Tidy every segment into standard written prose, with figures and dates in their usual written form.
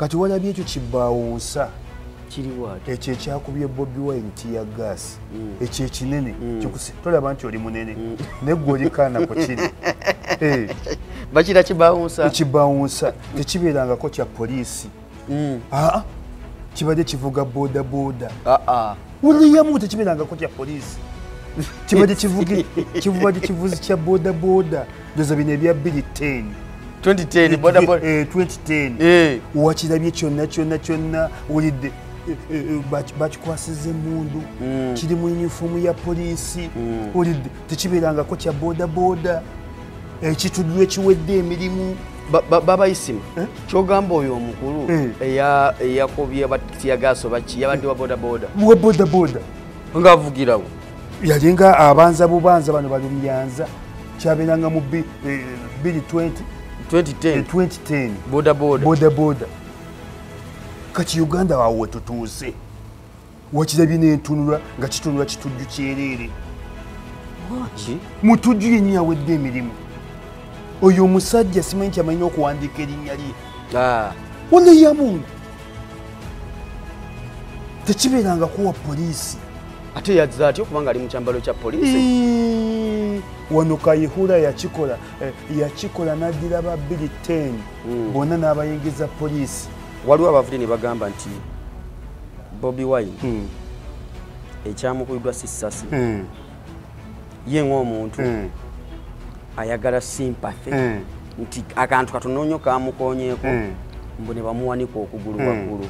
kati walabye ekyo kibaawunsa kiriwaati ekyo ekyakubye Bobi Wine tiya gas ekyo ekinene tolaba nti oli munene negwe olikaana ku kiri bakira kibaawunsa ekibaawunsa tekibeerangako kya poliisi kibadde kivuga boda boda uliyamu tekibeerangako kya poliisi kibadde kivuzi kya boda boda ndoza bino ebya 2010 boda boda 2010 wakirabye kyonna ulidde bakikwasiza emmundu kiri mu yunifoomu ya poliisi ulidde tekibeerangako kya boda boda ekituddu ekiwedde emirimu baba isima kyogamba oyo omukulu eyakobye batiyagaso baki yabadde wa boda boda ngaavugirawo yali nga abanza bubanza bano balumyanza kyabeeranga mu 2010 boda kati Uganda waawe wetutuuse wakirabye n'entunula nga kitunula kitujju kyereere mutujju yennyini awedde emirimu oyo omusajja simanyi kyamanyina okuwandiika erinnya lye oleyamu tekibeerangako wa poliisi ate yazza atya okubanga ali mu kyambalo kya poliisi wano Kayihura yakikola n'addira ba 2010 bonna n'abayingiza poliisi waliwo abavudde ne bagamba nti Bobi Wine ekyamukubiddwa sisasi ye ng'omuntu ayagala sympathy nti akantu katono kamukonyeeko mbu ne bamuwanika okugulu waggulu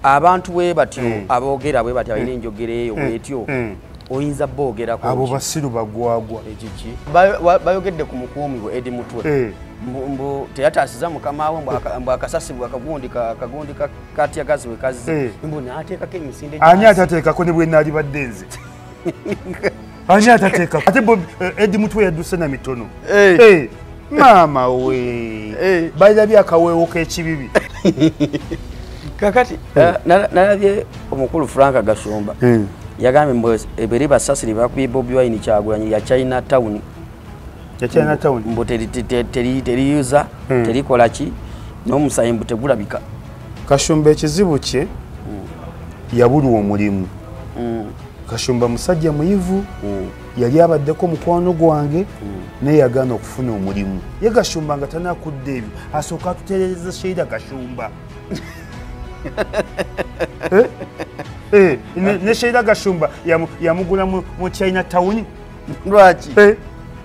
abantu bwe batyo aboogera bwe batyo balina enjogera eyo bwetyo oyinza boogerako abo basiru bagwagwa ekiki bayogedde ku mukuumi bwe Edi Mutwe mbu teyataasiza mukama we mbu akasasi akagundi katyagazi we kazze mbu n'ateekako emisinde ani atateekako ne bwe naali badde nze ani atateekako ate Edi Mutwe yadduse na mitono maama we balabye akaweewo k'ekibibi kakati nalabye omukulu Frank Gashumba yagambye mbu eberi basasiri bakubye Bobi Wine Kyagulanyi ya Chinatown mbu teriyuza terikola ki n'omusayi mbu tegulabika. Kashumba ekizibu kye yabulwa omulimu. Kashumba musajja muyivu yali abaddeko mukwano gwange naye yagaana okufuna omulimu. Ye Kashumba nga tanakudde ebyo asooka atutereereza Sheila Kashumba. Ne Sheila Kashumba yamugula mu Chinatown. Lwaki?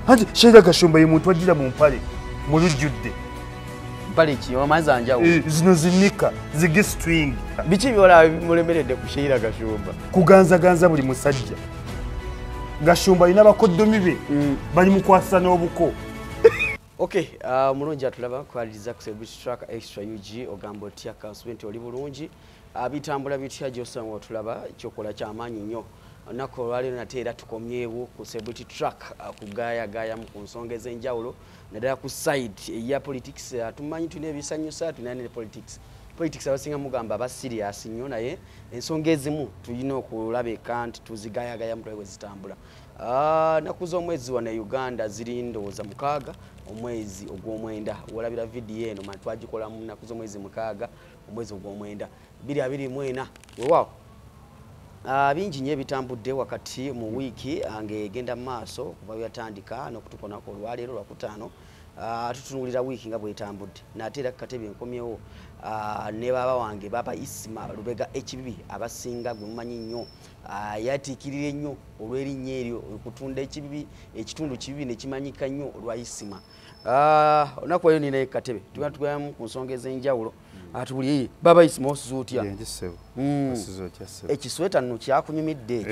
Anti Sheila Kashumba ye muntu agira mu mpale mu lujjudde. Mpale ki omazanjawo? Zino zinika zigi string. Biki byola mulemeredde ku Sheila Kashumba? Kuganzaganza buli musajja. Gashumba alina bakoddomi be bali mukwasa n'obuko. Okay, mulungi atulaba kwaliriza ku Celebrity Track Extra UG ogamba otya Kaswente oli bulungi. Bitambula bitya gy'osanga otulaba ekyokola ky'amaanyi nnyo. Nako olwaleero nate era tukomyewo ku Celebrity Track kugaayagaayamu ku nsonga ez'enjawulo naddala ku side eya politics. Tumanyi tulina ebisanyusa tulina ne politics abasinga mugamba aba serious nnyo naye ensonga ezimu tulina okulabeka nti tuzigaayagaayamu tulabwe zitambula. Naku z'omwezi wa Uganda ziri ndowooza 6 omwezi ogw'omwenda walabira vidiyo eno mani twagikolamu naku z'omwezi 6 omwezi ogw'omwenda 2024 wewaawo. Bingi nnyo ebitambudde wakati mu wiiki ng'egenda mu maaso kuva byatandika n'okutukonako olwaleero lwakutaano. Tutunuulira wiiki nga bwetambudde nate era katebe nkomyewo ne baba wange baba Isima Lubega HBB abasinga gwe mumanyi nnyo yatiikirira ennyo olw'erinnya eryo okutunda ekitundu kibibi ne kimanyika nnyo olwa Isima. Onaku eyo nina katebe tugenda ku nsonga ez'enjawulo atubuli baba Isima osuze otya? Ekisweta nno kyakunyumidde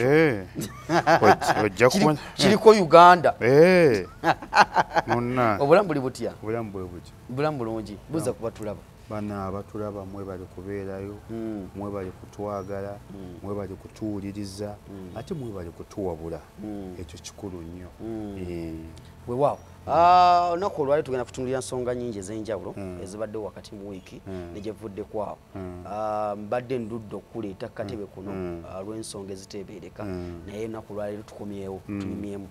ekyo kiriko Uganda. Obulamu buli butya? Obulamu bulungi buza kuba tulaba bana abatulaba mwe bali kubeerayo mwe bali kutwagala mwe bali kutuwuliriza ate mwe bali kutuwabula ekyo kikulu nnyo. weewaawo olunaku olwali tugenda kutunulira nsonga nnyingi ez'enjawulo ezibaddewo wakati mu wiiki ne gye vuddeku awo mbadde ndudde okuleeta katebe kuno lw'ensonga eziteebereka naye olunaku lwaleero tukomyewo tunyumyemu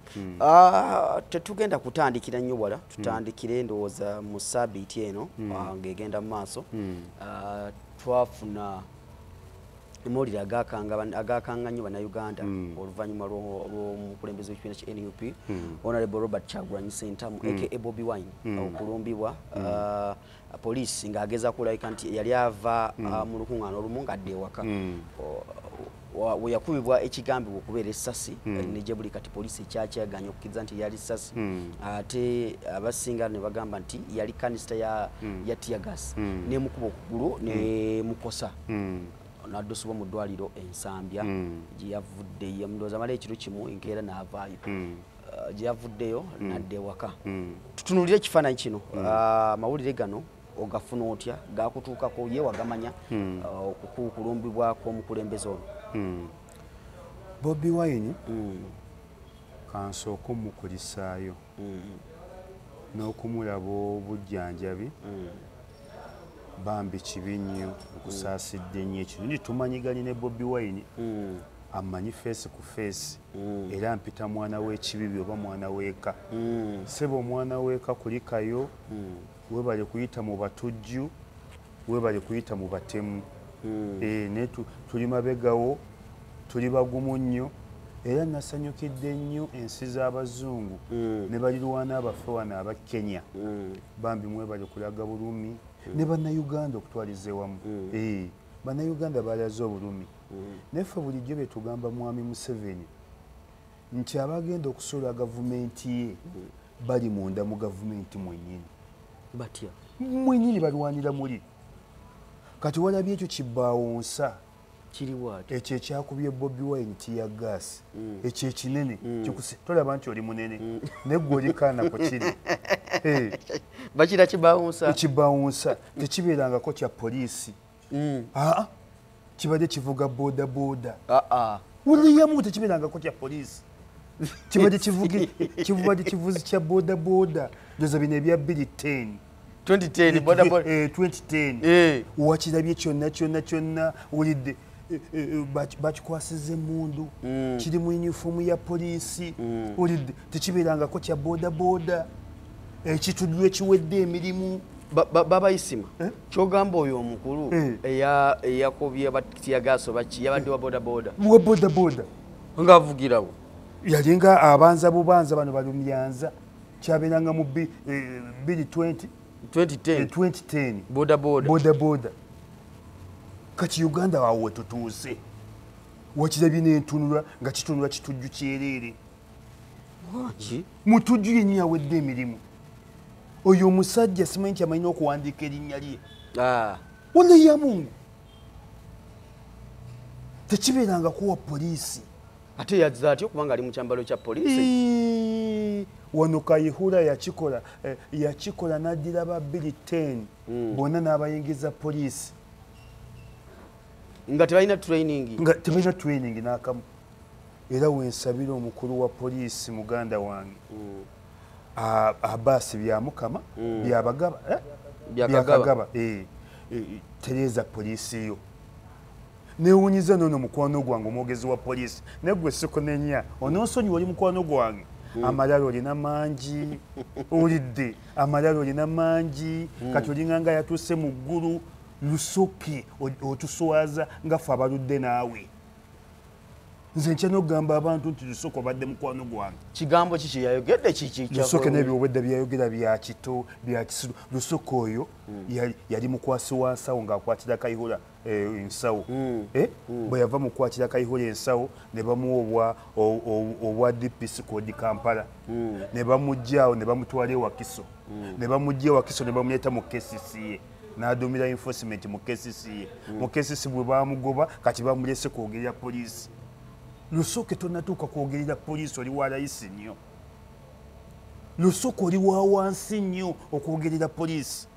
tetugenda kutandikira nnyo wala tutandikire ndowooza mu ssaabiiti eno ng'egenda mu maaso twafuna amawulire agakanga nnyo bannayuganda oluvannyuma lw'omukulembeze w'ekibiina kya NUP Honorable Robert Kyagulanyi Ssentamu aka Bobi Wine okulumbibwa poliisi ng'ageza kulabika nti yali ava mu lukuŋŋaana olumu ng'adda ewaka we yakubibwa ekigambibwa okubeera essasi ne gye buli kati poliisi ekyakyaganya okukkiriza nti yali ssasi ate abasinga ne bagamba nti yali kanisita ya tiyagas n'emukuba okugulu n'emukosa n'addusibwa mu ddwaliro ensambya gye yavuddeyo ndowooza amala ekiro kimu enkeera n'avaayo gye yavuddeyo n'adda ewaka tutunuulire ekifaananyi kino amawulire gano ogafuna otya gakutuukako ye wagamanya okukulumbibwa kw'omukulembeze ono Bobi Wine kansooka omukulisaayo n'okumulaba obujjanjabi bambi kibi nnyo okusaasidde nnyo ekirungi tumanyiganye ne Bobi Wine amanyi face ku face era mpita mwana w'ekibibi oba mwana w'eka seba omwana w'eka kulikayo webale kuyita mu batujju webale kuyita mu batemu ne tuli mabegawo tuli bagumu nnyo era nasanyukidde nnyo ensi z'abazungu ne balirwana abaffe wano aba Kenya bambi mwebale kulaga bulumi ne bannayuganda okutwaliza ewamu bannayuganda balaze obulumi neffe bulijjo bye tugamba mwami Museveni nti abagenda okusola gavumenti ye bali munda mu gavumenti mwennyini batya mwennyini balwanira muli kati walabye ekyo kibbawonsa kiriwaati ekyo ekyakubye Bobi Wine tiya gas ekyo ekinene tolaba nti oli munene negwe oli kaana ku kiri bakira kibawunsa ekibawunsa tekibeerangako kya poliisi kibadde kivuga boda boda uliyamu tekibeerangako kya poliisi kibadde kivuzi kya boda boda ndoza bino ebya 2010 wakirabye kyonna wulidde bakikwasiza emmundu kiri mu yunifoomu ya poliisi olidde tekibeerangako kya boda boda ekituddu ekiwedde emirimu babayisima kyogamba oyo omukulu eyakobye batiyagaso baki yabadde wa boda boda ng'avugirawo yalinga abanza bubanza bano balumyanza kyabeeranga mu 2010 boda boda kati Uganda waawe wetutuuse wakirabye n'entunula nga kitunula kitujju kyereere mutujju yennyini yawedde emirimu oyo omusajja simanyi nti amalina okuwandiika erinnya lye oleya mungu tekibeerangako wa poliisi ate yazza atya okuba nga ali mu kyambalo kya poliisi wano Kayihura yakikola n'addira ba 2010 bonna n'abayingiza poliisi nga tebalina training n'akamu era wensabira omukulu wa poliisi muganda wange Abbas byamukama byakagaba Tereza poliisi yo newunyiza nono mukwano gwange omwogezi wa poliisi negwe sikunenya ononsonyi wali mukwano gwange amalala olina mangi olidde amalala olina mangi kati olinganga yatuuse mu ggulu lusoke otuswaza ngafe abaludde naawe nze nkya n'okugamba abantu nti lusoke obadde mukwano gwange kigambo kiki yayogedde lusoke n'ebyobwedda byayogera bya kito bya kisiru lusoke oyo yali mukwasi wa nsawo ng'akwatira Kayihura ensawo bwe yava mukwatira Kayihura ensawo ne bamuwa obwa DPC kodi Kampala ne bamuggyaawo ne bamutwala ewakiso ne bamugya ewakiso ne bamuleeta mu KCCA n'adumira enforcement mu KCCA mu KCCA bwe bamugoba kati bamulese kwogerera poliisi lusoke tonatuuka kwogerera poliisi oli wa layisi nnyo lusoke oli wa wansi nnyo okwogerera poliisi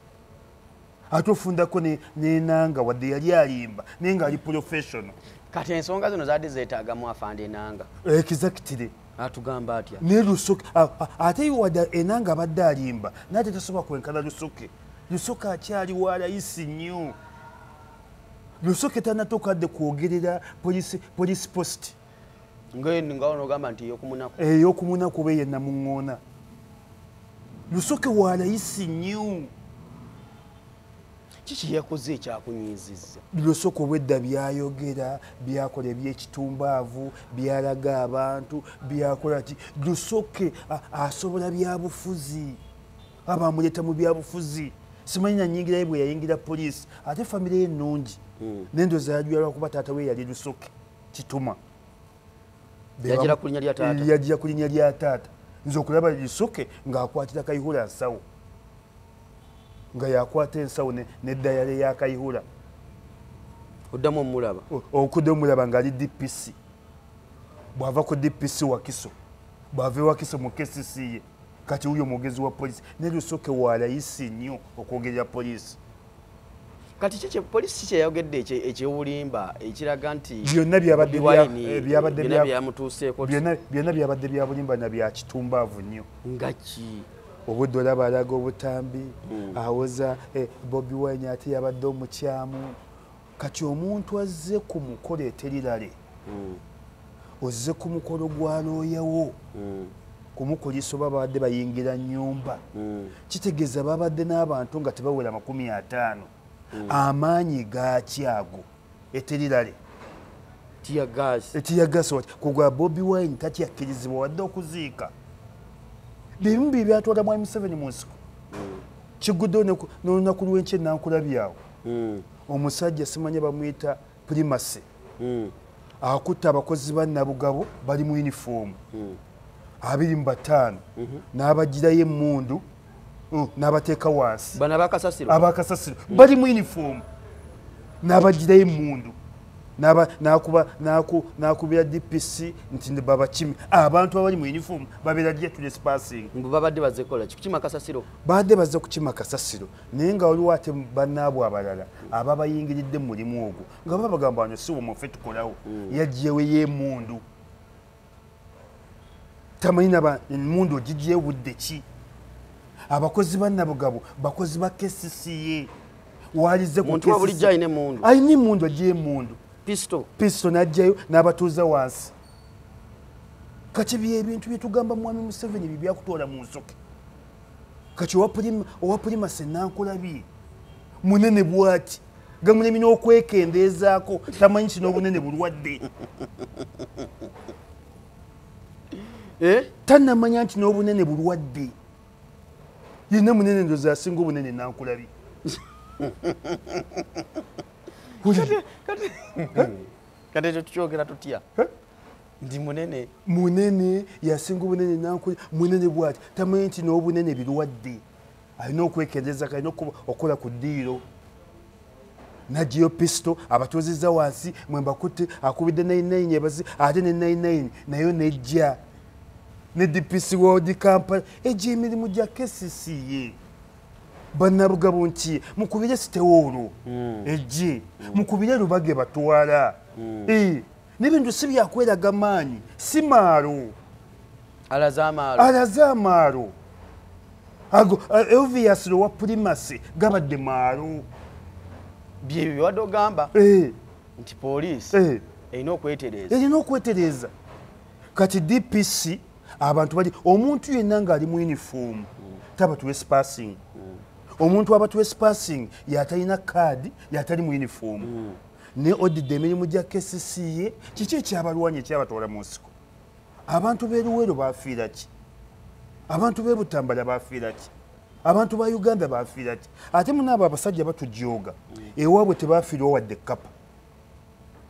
ate ofundako n'enanga wadde yali alimba naye ng'ali professional kati ensonga zino zaadde zeetaagamu afande enanga exactly atugamba atya ne Lusoke ate wadde enanga abadde alimba nate tasobola kwenkana Lusoke akyali wa layisi nnyo Lusoke tanatokadde kwogerera police post ngawo ogamba nti ey'okumunaku oba yenna muŋŋoona Lusoke wa layisi nnyo kiki yakoze ekyakunyiizizza Lusoke obwedda byayogera byakola ebyekitumbaavu byalaga abantu byakola ki Lusoke asobola byabufuzi abamuleeta mu byabufuzi simanyi nanyingirayo bwe yayingira poliisi ate famire ye ennungi n'endooza yajula lwakuba taata we yali Lusoke Kituma yagira ku linnya lya taata yagira ku linnya lya taata nze okulaba Lusoke ng'akwatira Kayihura nsawo nga yakwata ensawo n'eddayala ya Kayihura oddamu omulaba okudde omulaba ng'ali DPC bw'ava ku DPC Wakiso bw'ava ewakiso mu KCC ye kati huyo mwogezi wa polisi ne Lusoke wa layisi nnyo okwogerera polisi kati kiki polisi kye yayogedde eky'obulimba ekiraga nti byonna byamutuuseeko byonna byabadde bya bulimba na bya kitumbaavu nnyo nga ki obudde olaba alaga obutambi awoza Bobi Wine ate yabadde omukyamu kati omuntu azze ku mukolo eterirale ozze ku mukolo gwa looyawo kumukulisa oba babadde bayingira nnyumba kitegeeza babadde n'abantu nga tebawera 50 amaanyi gakyago eterirale etiyagasi wati kugwa Bobi Wine takyakkirizibwa wadde okuziika bimu byatwala mwami Museveni mu nsiko kiguddewo n'olunaku lw'enkya nankulabyawo omusajja simanye bamuyita Primacy akutte abakozi ba Nabugabo bali mu yunifoomu 25 n'abagirayo emmundu n'abateeka wansi bana abakasasiro bali mu yunifoomu n'abagirayo emmundu nakubira DPC nti babakimi abantu abali mu yunifoomu babeera gye trespassing babadde bazze kola kukima kasasiro badde bazze kukima kasasiro naye nga waliwo ate bannaabwe abalala ababayingiridde mu mulimu ogwo nga babagamba wano si womuffe tukolawo yaggyewe y'emmundu tamanyi naba emmundu ogiggyeyo budde ki abakozi ba Nabugabo bakozi ba KCCA walize ku muntu bulijjo ayina emmundu ayina emmundu aggyeyo emmundu pisto najjayo n'abatuuza wansi kati byebintu byetugamba mwami Museveni byakutoola mu nsoke kati owa Primacy nankulabi munene bwati gamulemi n'okwekendeezaako tamanyi kino obunene bulwadde tannamanya nti n'obunene bulwadde yenna munene ndoozi asinga obunene nankulabi kati ekyo tukyogera tutya ndi munene yasinga obunene nankuli munene bwati tamanyi nti n'obunene birwadde alina okwekendeeza kalina okukola ku ddiiro nagiyo pisto abatuuzizza wansi mwembakutte akubidde 99 ebazi ate ne 99 nayo nejja ne DPC World Kampala ejja emirimu gya KCCA Bannabugabo nti mukubire sitewoolo ejje mukubire Lubage batwala n'ebintu si byakweraga maanyi si maalo alaza amaalo ago obviously wa Primacy gabadde maalo byebyo byewadde ogamba nti poliisi erina okwetereeza kati DPC abantu bali omuntu yenna ng'ali mu yunifoomu taba trespassing omuntu aba trespassing yatalina kaadi yatali mu yunifoomu ne odidde emirimu gya KCCA kiki ekyabalwanyi ekyabatwala mu nsiko abantu b'eruwero bafiira ki abantu b'e Butambala bafiira ki abantu ba Uganda bafiira ki ate munaabo abasajja batujooga ewaabwe tebafiirwa wadde kapa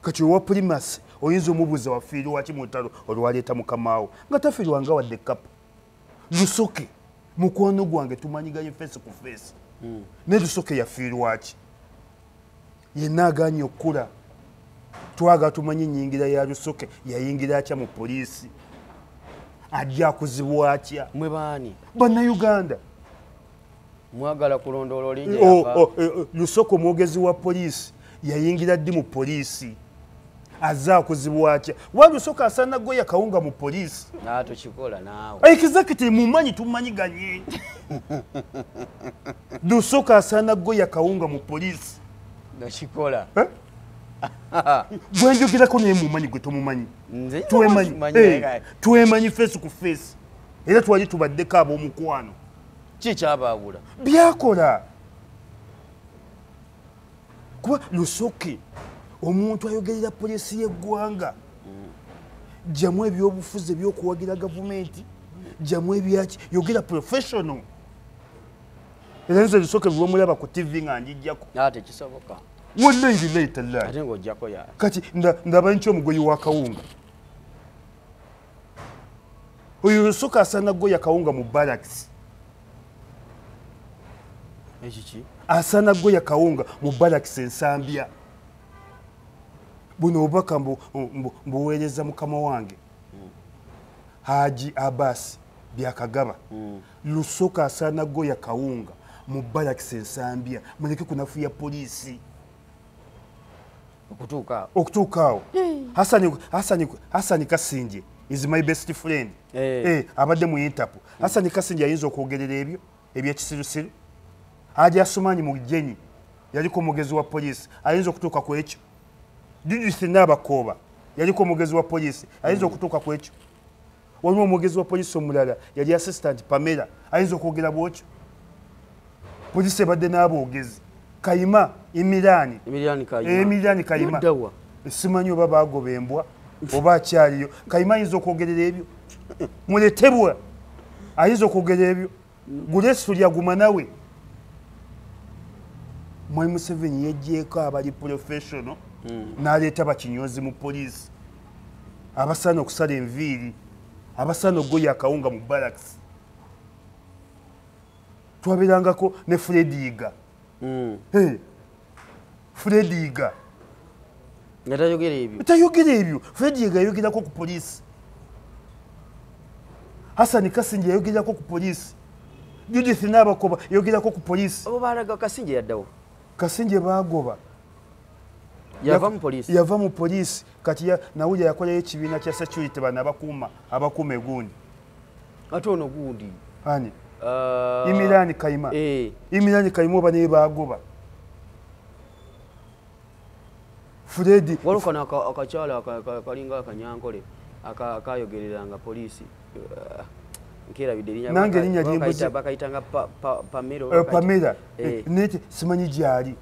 kati owa Primacy oyinza omubuuza wafiirwa waki mu lutalo olwaleeta mukamaawo nga tafiirwanga wadde kapa Lusoke mukwano gwange tumanyiganye face ku face ne Lusoke yafiirwa ki yenna aganye okula twaga tumanyi nyingira ya Lusoke yayingira atya mu poliisi ajja kuzibwa atya mwe baani Bannayuganda mwagala kulondoola olinnya Lusoke omwogezi wa poliisi yayingira ddi mu poliisi azza kuzibwatya walusoka asana goya kawunga mu police tukikola naawe exactly mumanyi tumanyiganye lusoka asana goya kawunga mu police tukikola bwenjogerako naye mumanyi gwe tomumanyi twemanyi face ku face era twali tubaddeko ab'omukwano kikyabaabula byakola kuba lusoke omuntu ayogerera poliisi y'eggwanga jamu ebyobufuzi ebyokuwagira gavumenti jamu ebyaki yogera professional era nze lusoke bwomulaba ku tv nga njijjako tekisoboka wallahi billahi tallahi ate ng'ojjako ya kati ndaba nkyo omugoyi wa kawunga oyo lusoke asaana goya kawunga mu barracks ekiki asaana goya kawunga mu barracks ensambya buno obubaka mbuweereza mukama wange Haji Abbas byakagaba lusoka asaana goya kawunga mu barracks ensambya muleke kunafuya poliisi okutuuka awo Hasani Kasinje is my best friend abadde mu Interpol Hasani Kasinje ayinza okwogerera ebyo ebyekisirusiru Haji Asumanyi mu Jenyi yaliko omugezi wa poliisi ayinza okutuuka ku ekyo Judith Nabakooba yaliko omugezi wa poliisi ayinza okutuuka ku ekyo waliwo omugezi wa poliisi omulala yali assistant Pamela ayinza okwogera bwokyo poliisi ebadde n'aboogezi Kayima Emiliani Kayima simanyi oba bagoba embwa oba akyaliyo Kayima ayinza okwogerera ebyo muletebwa ayinza okwogera ebyo Gulesu lyaguma nawe Mwai Museveni yejjeeko abali professional n'aleeta bakinyozi mu poliisi abasaana okusala enviiri abasaana ogoya akawunga mu barracks twabeerangako ne Frediga Frediga tayogera ebyo Frediga yayogerako ku poliisi Hasani Kasinje yayogerako ku poliisi Judith Nabakooba yayogerako ku poliisi abo baalaga Kasinje yaddawo Kasinje baagoba yava mu poliisi kati nawulya yakolayo ekibiina kya security bana abakuuma egundi ate ono gundi ani Imilani Kayima oba naye baagoba Fredi walukana akakyala kalinga akanyankole akayogereranga poliisi nkerabidde nange erinnya lyembuzi bakayitanga Pamela nete simanyi gyali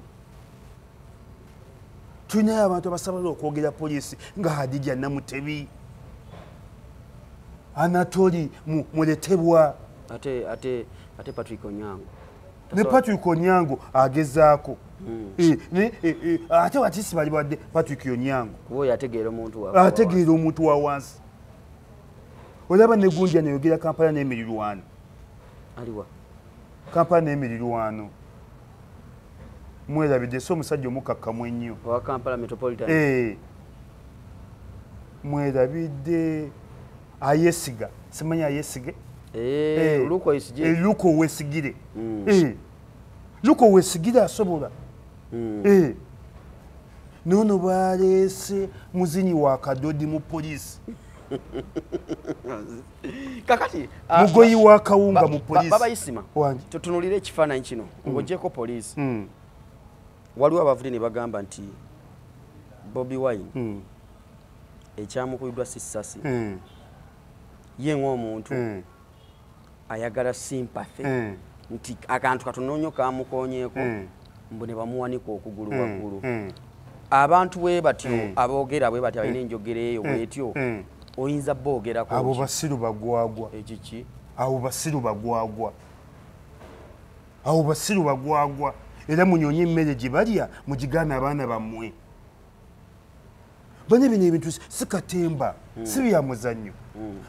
tulinayo abantu abasobola okwogera poliisi nga Hadija Namutebi Anatoli muletebwa ate Patrick Onyango ne Patrick Onyango agezaako ate watisi bali badde Patrick Onyango ategeera omuntu wa wansi olaba ne Gunja nayogera Kampala n'emirirwano aliwa Kampala n'emirirwano mwerabidde so omusajja omukakkamu ennyo wa Kampala Metropolitan mwerabidde ayesiga simanyi ayesige Luko wesigire Luko wesigire asobola nono baleese muzinyi wa kadodi mu poliisi kakati mugoyi wa kawunga mu poliisi baba Isima tutunulire ekifaananyi kino ng'ogyeko poliisi waliwo abavudde ne bagamba nti Bobi Wine ekyamukubiddwa si ssasi ye ng'omuntu ayagala sympathy nti akantu katono nnyo kamukoonyeeko mbu ne bamuwanika okugulu waggulu abantu bwe batyo aboogera bwe batyo balina enjogera eyo bwetyo oyinza boogerako abo basiru bagwagwa ekiki abo basiru bagwagwa era munyonye emmere gye balya mugigaana abaana bammwe bane bino ebintu si katemba si bya muzannyo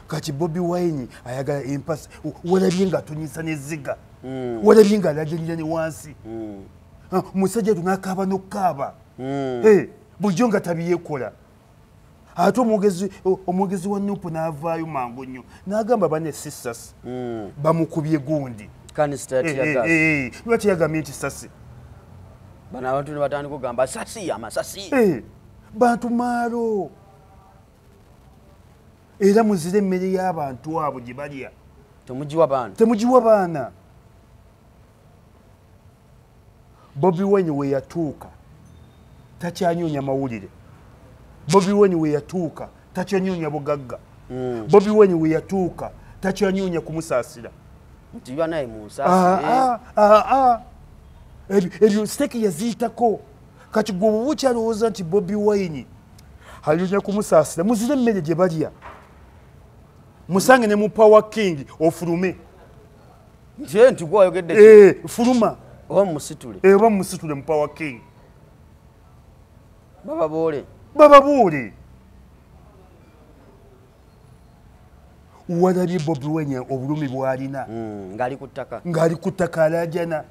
kati Bobi Wine ayagala empasi walabye nga atonyisa n'ezziga walabye nga alajalira ne wansi musajja tunakaaba n'okukaaba bulijjo nga tabiyekola ate omwogezi wa Nuupu n'avaayo mangu nnyo n'agamba bane si ssasi bamukubye gundi lwaki yagambye nti sasi bano abantu ne batandika okugamba sasi amasasi bantu maalo era muzire emmere y'abantu abo gye balya temugiwa baana. Bobi Wine we yatuuka takyanyonya mawulire. Bobi Wine we yatuuka takyanyonya bugagga. Bobi Wine we yatuuka takyanyonya kumusaasira. Ebyo steki yaziyitako kati gwe oba okyalowooza nti Bobi Wine alyonya kumusaasira muzire emmere gye balya. Musange ne mu Power King ofulume. Nti gwayogedde fuluma oba musitule. Oba musitule mu Power King. Bababuule. Walabye Bobi Wine obulumi bw'alina ng'ali ku ttaka alaajana.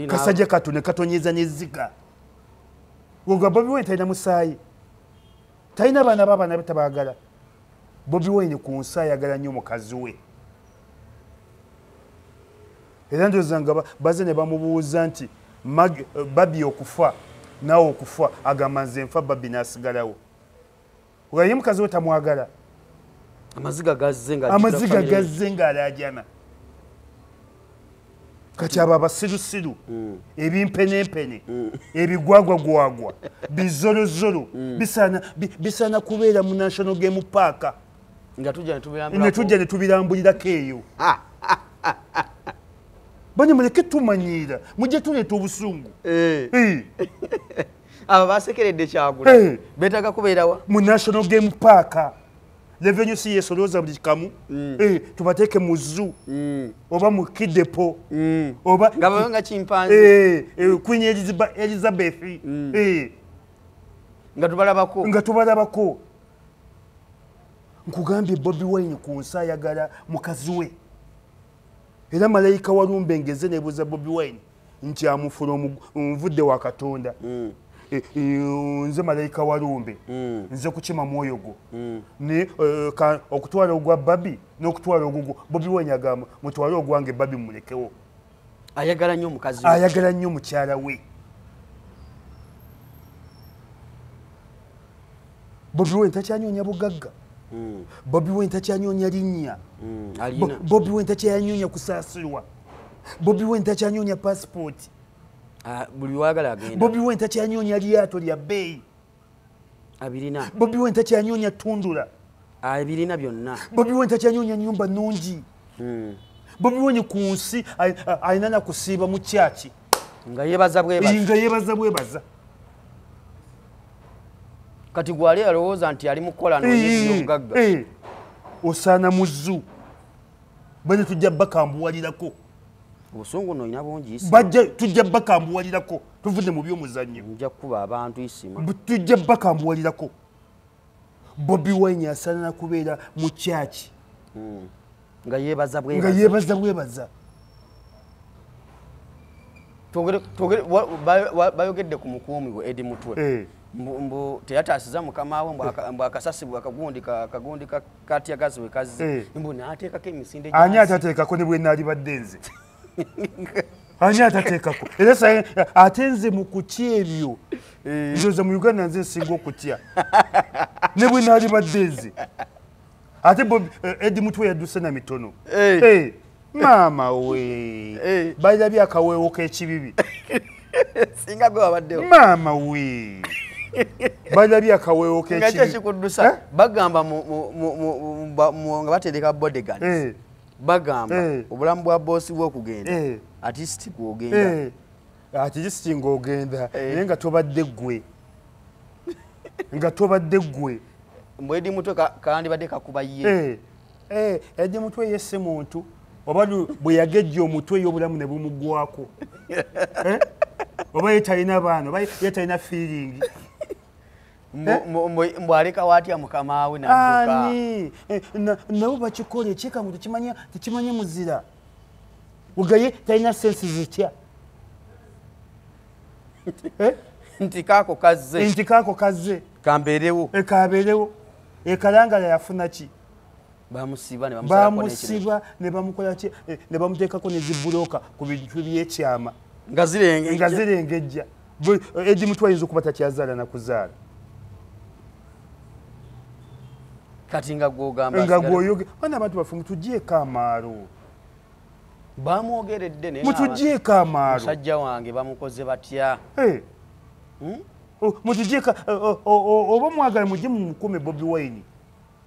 Kasajja kato ne katonyeza n'ezziga. Nga Bobi Wine talina musaayi. Talina baana b'abaana be tabaagala. Bobi Wine ku nsi ayagala nnyo mukazi we. Era ndowooza nga baze ne bamubuuza nti Babi okufa naawe okufa agamba nze nfa Babi n'asigalawo. Ogaye mukazi we tamwagala. Amaziga gazze ng'alaajana. Kati abo abasirusiru ebimpenempene ebigwagwagwagwa bizolozolo bisaana kubeera mu National Game Park ne tujja ne tubirambulirako eyo. Bane muleke tumanyiira mujje tuleeta obusungu. Abo basekeredde Kyagula beetaaga kubeerawa mu National Game Park. Revenue si yesolooza buli kamu tubateeke mu zoo oba mu kidepo oba nga bawe nga chimpanzee Queen Elizabeth nga tubalabako. Nkugambye Bobi Wine ku nsi ayagala mukazi we. Era malayika walumbe ngeze nebuuza Bobi Wine nti amufula omuvudde wa Katonda. Nze malayika walumbe nze kukima mwoyo gwo okutwala ogwa Babi n'okutwala ogwo Bobi Wine agamba mutwale ogwange Babi mulekewo. Ayagala nnyo mukazi we, ayagala nnyo mukyala we. Bobi Wine takyanyonya bugagga. Bobi Wine takyanyonya linnya. Bobi Wine takyanyonya kusaasirwa. Bobi Wine takyanyonya passport. Buli wagala agenda. Bobi Wine takyanyonya lyato lya bbeeyi. Abirina. Bobi Wine takyanyonya tundula. Abirina byonna. Bobi Wine takyanyonya nnyumba nnungi. Bobi Wine ku nsi alina na kusiiba mu kyaki. Nga yeebaza bwebaza. Kati gwali alowooza nti ali mukola n'obugagga. Osaana mu zoo. Bane tujja bakambuwalirako. Obusungu no ina bungi tujja bakambuwalirako tuvudde mu by'omuzannyo. Nja kuba abantu isima. Tujja bakambuwalirako. Bobi Wine asaana kubeera mu kyaki. Nga yeebaza bwebaza. Bayogedde ku mukuumi gwe Eddie Mutwe. Mbu teyataasiza mukama we mbu akasasibwa akagundi katyagazi we kazze. Mbu n'ateekako emisinde gy'asi. Ani atateekako ne bwe naali badde nze. Ani atateekako. Era ate nze mu kutya ebyo. Ndowooza mu Uganda nze nsinga okutya. Ne bwe naali badde nze. Ate Eddie Mutwe yadduse na mitono. Maama we. Balabye akaweewo k'ekibibi. Singa gwe wabaddewo. Maama we. Balabye akaweewo k'ekibibi. Nga kikuddusa bagamba nga batereka bodyguards. Bagamba obulamu bwa boosi bwe okugenda. Artist gw'ogenda. Artist ng'ogenda. Naye nga tobadde ggwe. Eddie Mutwe kandibadde kakuba ye. Eddie Mutwe yesse muntu. Oba bwe yagejja omutwe y'obulamu ne bumuggwako. Oba yetalina baana, oba yetalina feeling. Mbu aleka watya mukama we n'adduka. Nabo bakikola ekyekangu tekimanye muzira. Ugaye talina sensi zitya. Nti kaako kazze. Kambeerewo. Ekalangala yafuna ki? Bamusiba ne bamukola ki? Ne bamuteekako ne zibuloka ku bintu by'ekyama. Nga zirengejja. Eddie Mutwe ayinza okuba takyazaala na kuzaala. kati nga gwogamba nga gwoyoge bana abantu bafe mutugyeko amaalo bamwogeredde naye mutugyeko amaalo musajja wange bamukoze batya mutugyeko oba mwagala mujje mumukume Bobi Wine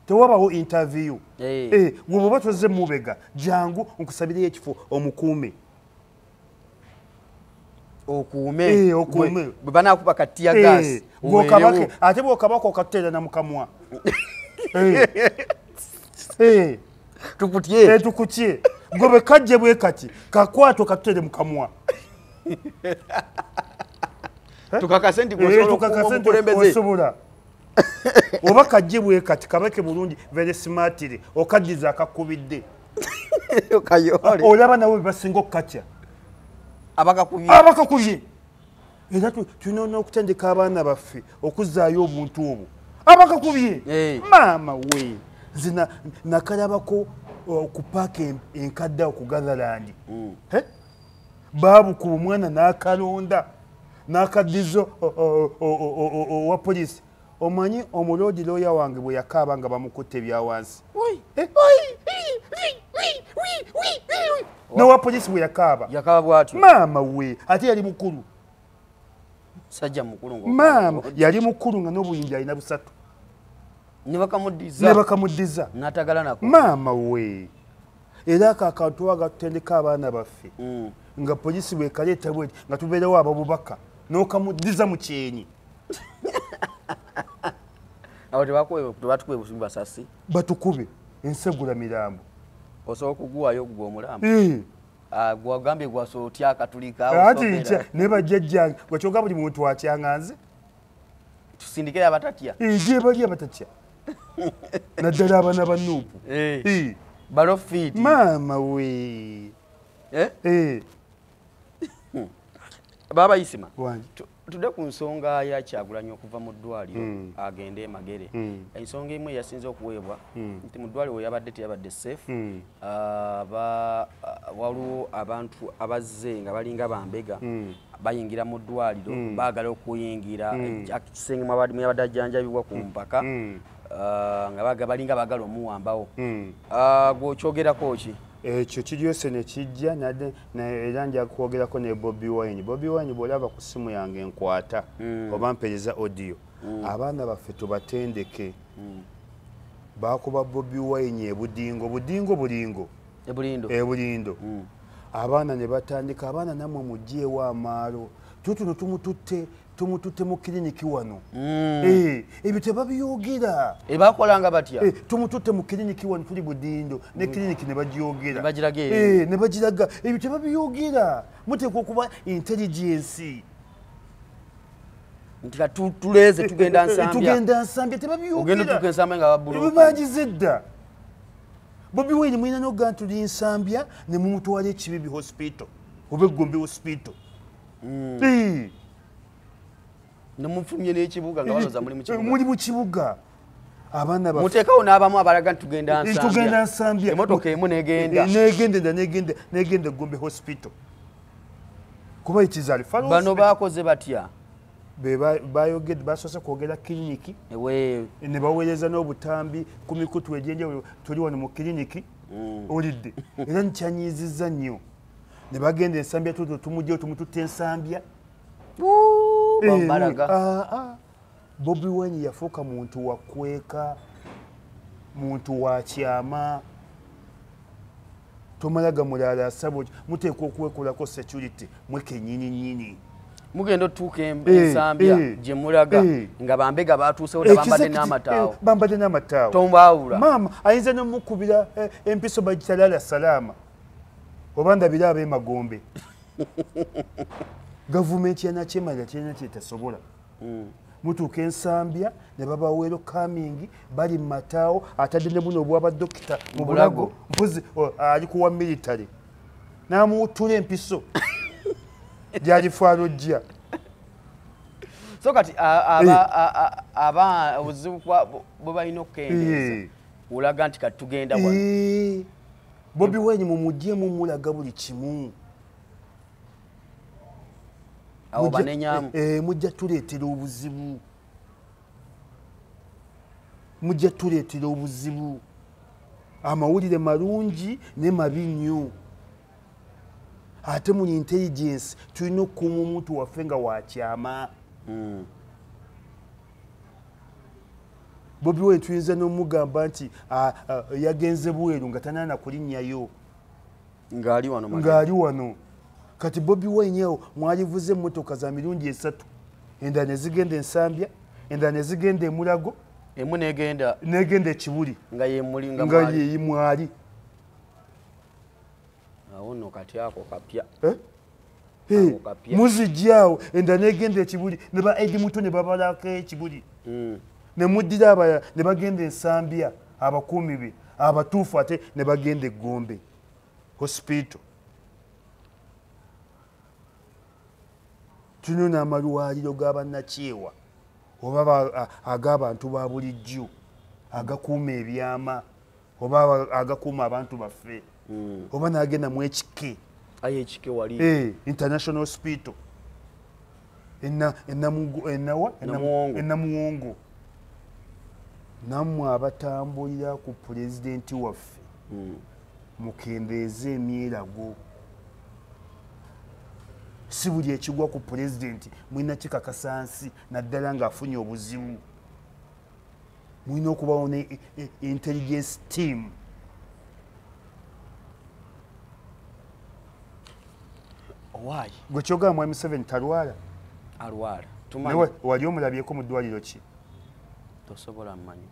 tewabawo interview gwe bwoba toze mubega jangu nkusabireyo ekifo omukuume okuume bwe banakuba katiya gaasi gwokabake ate bwokabaka okateera na mukamwa tukutye gwe bwe kajje bwe kati kakwato katutere mukamwa tukakase nti osobola oba kajje bwe kati kabake bulungi very smartly okaddiza akakubidde olaba nawe basinga okukatya abakakubye era tulina n'okutendeka abaana baffe okuzzaayo obuntu obwo abakakubye maama we zina nakalabako ku paaka enkadde ku Gatherland baabukuba omwana n'akalonda n'akaddizo owa polisi omanyi omuloodi looya wange bwe yakaaba nga bamukutte ebya wansi n'owa polisi bwe yakaaba bwatyo maama we ate yali mukulu sajja mukulu maama yali mukulu nga n'obuyinja alina busatu ne bakamuddiza n'atagala nako maama we era akakantu agatutendeka abaana baffe nga polisi bwekaleeta bweti nga tubeerewo ababubaka n'okamuddiza mu kyenyi awo tebatukube busubi basasi batukube ensegula mirambo osobola okuguwayo gwe omulambo gwagambye gwasobola otya akatulika ati ne bajjajjange gwekyoga buli muntu atyanga nze tusindikire abatatya gye bali abatatya naddala abaana ba Nuupu balofiti maama we baba Isima tudde ku nsonga ya Kyagulanyi okuva mu ddwaliro agende Magere ensonga emu yasinze okuweebwa nti mu ddwaliro yabadde teyabadde safe waliwo abantu abazze nga balinga bambega bayingira mu ddwaliro baagala okuyingira ekisenge mu yabadde ajjanjabibwa ku mpaka nga balinga baagala omuwambawo gw'okyogerako ki ekyo kiryose ne kijja era nja kwogerako ne Bobi Wine bw'olaba ku ssimu yange enkwata oba mpereza audio abaana baffe tubatendeke bakuba Bobi Wine bulingo abaana ne batandika abaana nammwe mugyeewo amaalo tutuno tumututte mu kiriniki wano ebyo tebabyogera bakolanga batya tumututte mu kiriniki wano tuli Budindo ne kiriniki ne bagyogera ne bagiraga ebyo tebabyogera muteekwa okuba intelligence nti tuleze tugenda nsambya tebabyogera bagize dda Bobi Wine mulina n'okugaa tuli nsambya ne mumutwala ekibibi hospital oba Egombe hospital nemufumye n'ekibuga nga baloza muli mu kibuga abaana muteekawo n'abamu abalaga nti tugenda nsambya emotoka emu negenda Egombe hospital kuba ekizali bano bakoze batya bayogedde basoose kwogera kiriniki ne baweereza n'obutambi ku mikutu egy'enjawulo tuli wano mu kiriniki olidde era nkyanyiizizza nnyo ne bagenda ensambya tumugyewo tumututte ensambya Bobi Wine yafuuka muntu wakweka muntu wa kyama tomalaga mulala asabo muteekwa okwekolako security mwekennyini mugenda otuuka ensambya gye mulaga nga bambega batuusewo bambadde n'amataawo tombaawula maama ayinza n'omukubira empiso bagitalala salaama oba ndabira ab'emagombe gavumenti yanakyemalira kirina kyetasobola mutuuka ensambya ne babaweero kamingi bali mu mataawo atadde ne buno obwa badokita mu bulago mpozi ali kuwa military n'amuwuttula empiso gyalifaalo jja so kati obuzibu bwe balina okukendeeza olaga nti kati tugenda Bobi Wine mumugyemu mulaga buli kimu awo banenyaamu mujja tuleetera obuzibu mujja tuleetera obuzibu. Amawulire malungi ne mabi nnyo. Ate mu intelligence tulina okukuuma omuntu waffe nga wakyama. Bobi Wine tuyinza n'omugamba nti yagenze bweru nga tanaana kulinnyayo ng'ali wano. Kati Bobi Wine awo mwalivuze emmotoka za mirundi 3, endala ne zigenda Ensambya, endala ne zigenda e Mulago, emu negenda e Kibuli nga ye mwali. Awo nno kati ako kapya. Muzijjaawo endala negenda e Kibuli ne ba Edi Muto ne babalako e Kibuli. Ne muddira abalala ne bagenda Ensambya, abakuumi be abatuufu ate ne bagenda e Gombe hospital. Tulina n'amalwaliro g'abannakyewa oba ag'abantu ba bulijjo agakuuma ebyama oba agakuuma abantu baffe oba n'agenda mu ekike International Hospital Namuwongo. Nammwe abatambulira ku pulezidenti waffe mukendeeze emyerago. Si buli ekigwa ku pulezidenti mulina kikakasa nsi naddala ng'afunye obuzibu. Mulina okubawo ne intelligence team. Why? Gwe kyogamba Mwami Museveni talwala? Alwala. Wali omulabyeko mu ddwaliro ki? Tosobola mmanyi.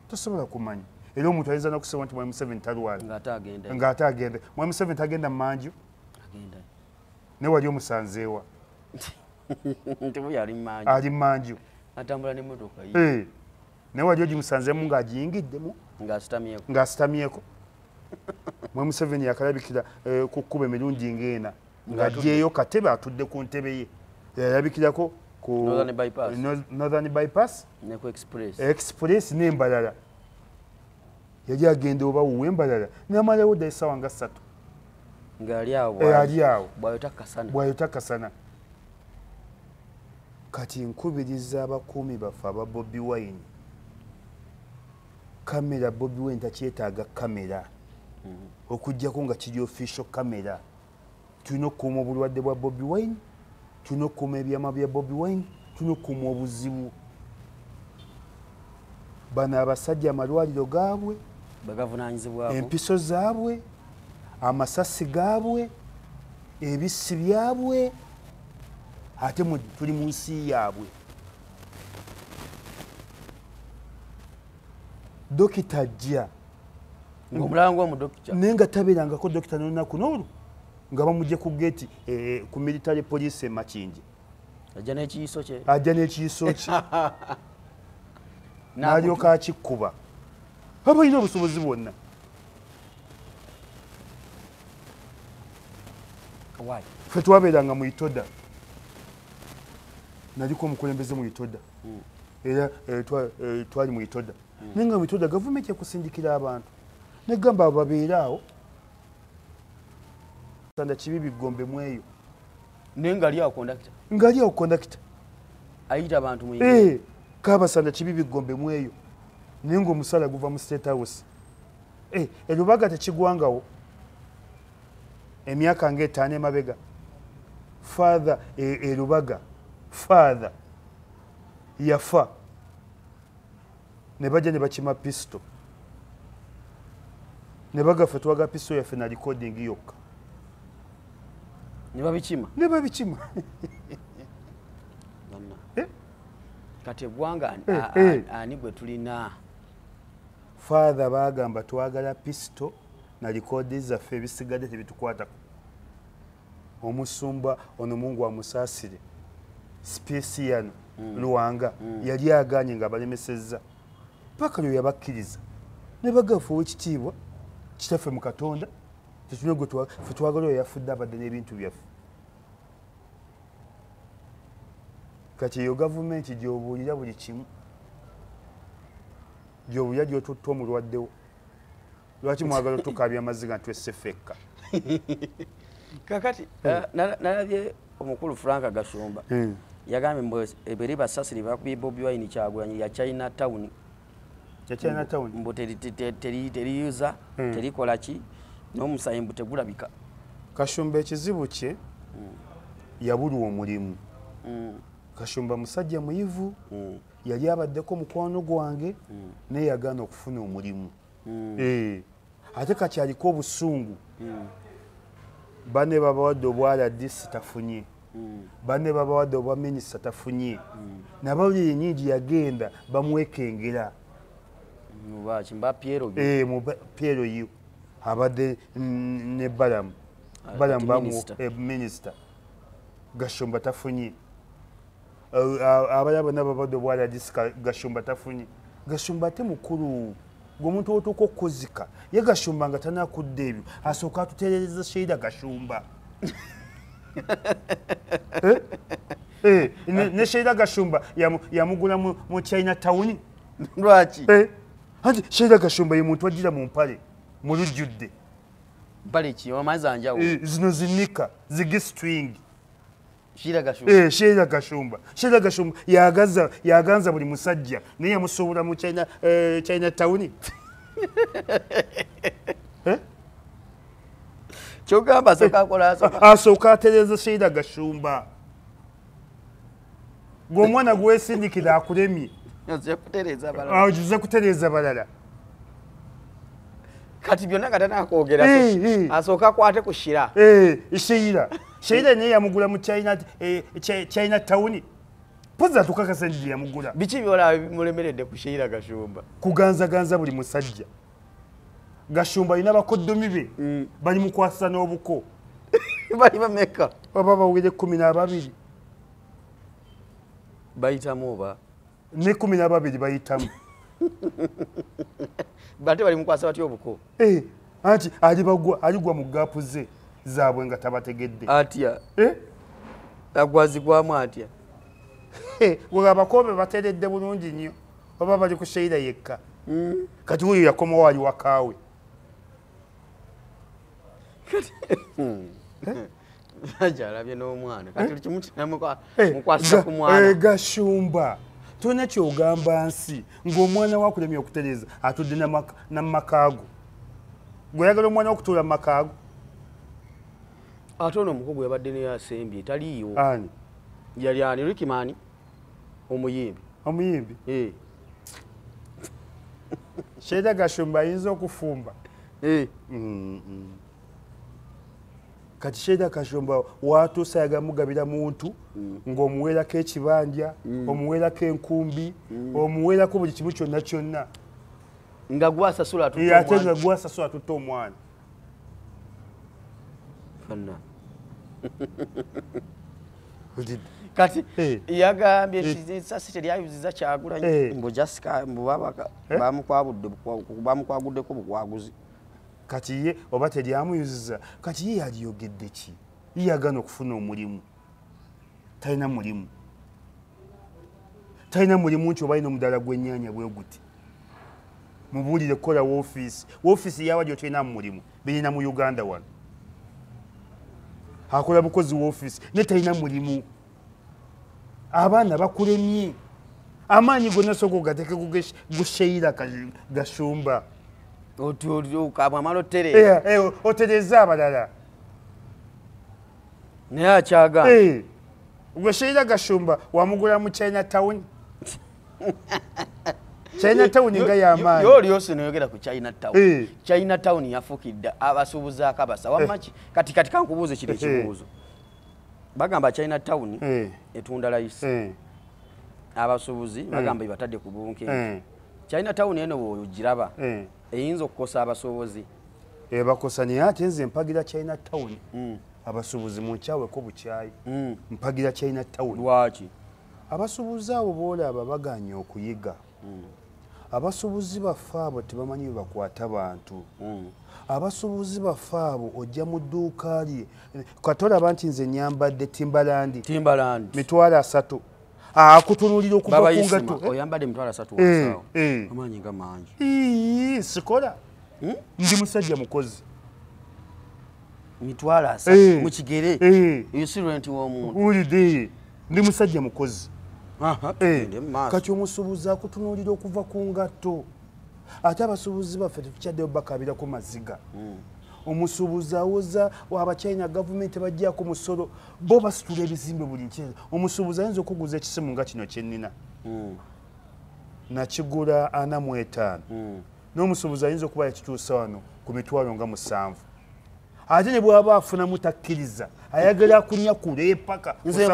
Tosobola kumanya. Era omuntu ayinza n'okusaba nti Mwami Museveni talwala. Ng'ate agenda. Mwami Museveni tagenda mu manju? Agenda. Ne wali omusanzeewa? Ntibu yali manju. Ali manju. Atambula n'emmotoka ye. Ne wali ogimusanzeemu ng'agiyingiddemu? Ng'asitamyeko. Mwami Museveni yakalabikira ku kkuba emirundi ng'ena. Ng'aggyeyo katebe atudde ku ntebe ye. Yalabikirako ku Northern Bypass ne ku Express n'embalala. Yali agenda oba Uwembalala n'amalawo dda essaawa nga 3. Ng'ali awo bw'ayota kasana. Kati nkubiriza abakuumi baffe aba Bobi Wine. Kamera Bobi Wine takyetaaga kamera. Okuggyako nga kiri official kamera. Tulina okukuuma obulwadde bwa Bobi Wine, tulina okukuuma ebyama bya Bobi Wine, tulina okukuuma obuzibu. Bano abasajja amalwaliro gaabwe, empiso zaabwe, amasasi gaabwe, ebissi byabwe, ate tuli mu nsi yaabwe. Dokita ajja ng'omulango omudokita naye nga tabeerangako dokita n'olunaku n'olwo nga bamugye ku geti ku military police Makingi. Ajja n'ekiyiso kye. N'alyoka akikkuba. Abalina obusobozi bwonna. Ffe twabeeranga mu Itoda. Naliko omukulembeze mu Itoda. Era twali mu Itoda. Naye nga mu Itoda gavumenti yakusindikira abantu. Negamba abo babeeraawo. Sanda Kibibi Gombe mweyo. Naye ngali awo kondakita. Ayita abantu mwingi. Kabasanda Kibibi Gombe mweyo. Naye ng'omusala guva mu State House. Elubaga tekigwangawo. Emyaka ng'etaano emabega. Father Elubaga. Father yafa. Ne bajja ne bakima pisto. Ne bagafa twaga pisto yaffe na recording yokka. Ne babikima. Kati eggwanga ani gwe tulina. Father bagamba twagala pisto na likodi zaffe ebisigadde tebitukwatako. Omusumba ono Mungu amusaasire. Special Luwanga yali aganye nga balemesezza. Paka lyo yabakkiriza. Ne bagafa ow'ekitiibwa kitaffe mu Katonda. Tetulina gwe twagala oyo yafudde abadde n'ebintu byaffe. Kati eyo gavumenti gy'obuulira buli kimu. Gy'obuulira gy'otutta omulwaddewo. Lwaki mwagala otukaabya amazzi nga ntwesse ffekka? Kakati nalabye omukulu Frank Gashumba yagambye eberi basasiri bakubye Bobi Wine Kyagulanyi ya China Town ya Chinatown mbo teriyuza terikola ki n'omusayi mbu tegulabika. Kashumba ekizibu kye yabulwa omulimu. Kashumba musajja muyivu yali abaddeko mukwano gwange naye yagaana okufuna omulimu. Ate kakyaliko obusungu. Bane babawadde obwa RDC tafunye. Bane babawadde obwa minisita tafunye. Nabawulire yennyingi yagenda bamwekengera. Mba Piero Piero yu abadde ne Balamu bamu minisita. Gashumba tafunye. Abalala bonna babadde obwa RDC Gashumba tafunye. Gashumba ate mukulu gwomuntu otuuka okuzika ye Gashumba nga tanakudde ebyo asooka atutereereza Sheila Gashumba. Ne Sheila Gashumba yamugula mu Chinatown. Lwaki? Anti Sheila Gashumba ye muntu ajira mu mpale mu lujjudde. Mpale ki omaza njawo? Zino zinika zigistring. Sheila Gashumba. Sheila Gashumba. Sheila Gashumba yaganza buli musajja naye yamusuubula mu Chinatown. Kyogamba asooka atereeza Sheila Gashumba. Gw'omwana gwesindikira akulemye. Oze kutereeza balala. Kati byonna katanakwogera asooka akwate ku Shira. Sheila naye yamugula mu Chinatown. Poza tukakasa ndi yamugula. Biki byolaba bimulemeredde ku Sheila Gashumba? Kuganzaganza buli musajja. Gashumba alina bakoddomi be bali mukwasa n'obuko. Bali bameka? Baba bawere 12. Bayitamu oba? Ne 12 bayitamu. Bate bali mukwasa batyo obuko? Anti aligwa mu gaapu ze zaabwe nga tabategedde. Atya? Agwazigwamu atya? Gwe abakobe bateredde bulungi nnyo. Baba bali ku Sheila yekka. Kati huyo yakomawo ali wakaawe. Ajalabye n'omwana. Kati mukwasa ku mwana. Gashumba. Tuna kyogamba nsi ng'omwana wakulemye okutereeza atudde na makaago. Gwe yagala omwana okutuula mu makaago. Ate ono omuko gwe yabadde ne yasembye taliiyo. Ani? Yali ani Rikimani omuyimbi. Omuyimbi? Sheila Gashumba ayinza okufumba. Kati Sheila Gashumba watuusa yagamugabira muntu ng'omuweerako ekibanja, omuweerako enkumbi, omuweerako buli kimu kyonna kyonna. Nga gwasasula atutte omwana. Ate nga gwasasula atutte omwana. Kati yagambye esasi teryayuziza Kyagulanyi mbu Jessica mbu bamukwaguddeko bukwaguzi. Kati ye oba teryamuyuziza kati ye yaliyogedde ki? Ye yagaana okufuna omulimu. Talina mulimu. Talina mulimu nti oba alina omudaala gw'ennyaanya bwe guti. Mubuulire kukola woofiisi. Woofiisi yawa gy'otolina mu mulimu. Birina mu Uganda wano. Akola bukozi woofiisi ne talina mulimu. Abaana bakulemye. Amaanyi gonna sooka ogateeke ku Sheila Gashumba. Kamwamala otereeza. Otereeza abalala. Naye akyagaana. Gwe Sheila Gashumba wamugula mu Chinatown. Chinatown nga y'amaanyi. Yoolyosi noyogera ku Chinatown. Chinatown yafukidde abasuubuzi akabasa. Wamaki kati kankubuuze kino ekibuuzo. Bagamba Chinatown etunda layisi. Abasuubuzi bagamba ibatadde ku bunkenke. Chinatown eno bw'ogiraba eyinza okukosa abasuubuzi. Bakosa naye ate nze mpagira Chinatown. Abasuubuzi munkyaweko bukyayi. Mpagira Chinatown. Lwaki? Abasuubuzi abo boolaba baganye okuyiga. Abasuubuzi baffe abo tebamanyi bwe bakwata bantu. Abasuubuzi baffe abo ojja mu dduuka lye katolaba nti nze nyambadde Timbaland mitwalo 3 akutunuulira okuva ku ngato. Oyambadde mitwalo 3 wasaawo. Amaanyi nga mangi. Sikola. Ndi musajja mukozi. Mitwalo 3 mu kigere. Yusirenti w'omuntu. Ulidde. Ndi musajja mukozi. Kati omusuubuzi akutunuulira okuva ku ngato. ate abasuubuzi baffe tetukyaddeyo bakabira ku maziga omusuubuzi awoza abachina gavumenti bajjako musolo bo basitula ebizimbe buli nkyeza omusuubuzi ayinza okuguza ekisimu nga kino kyennina nakigula 45 n'omusuubuzi ayinza okuba yakituusa wano ku mitwalo nga 7 ate ne bw'aba afunamu takkiriza ayagala kunya kuleepaka nze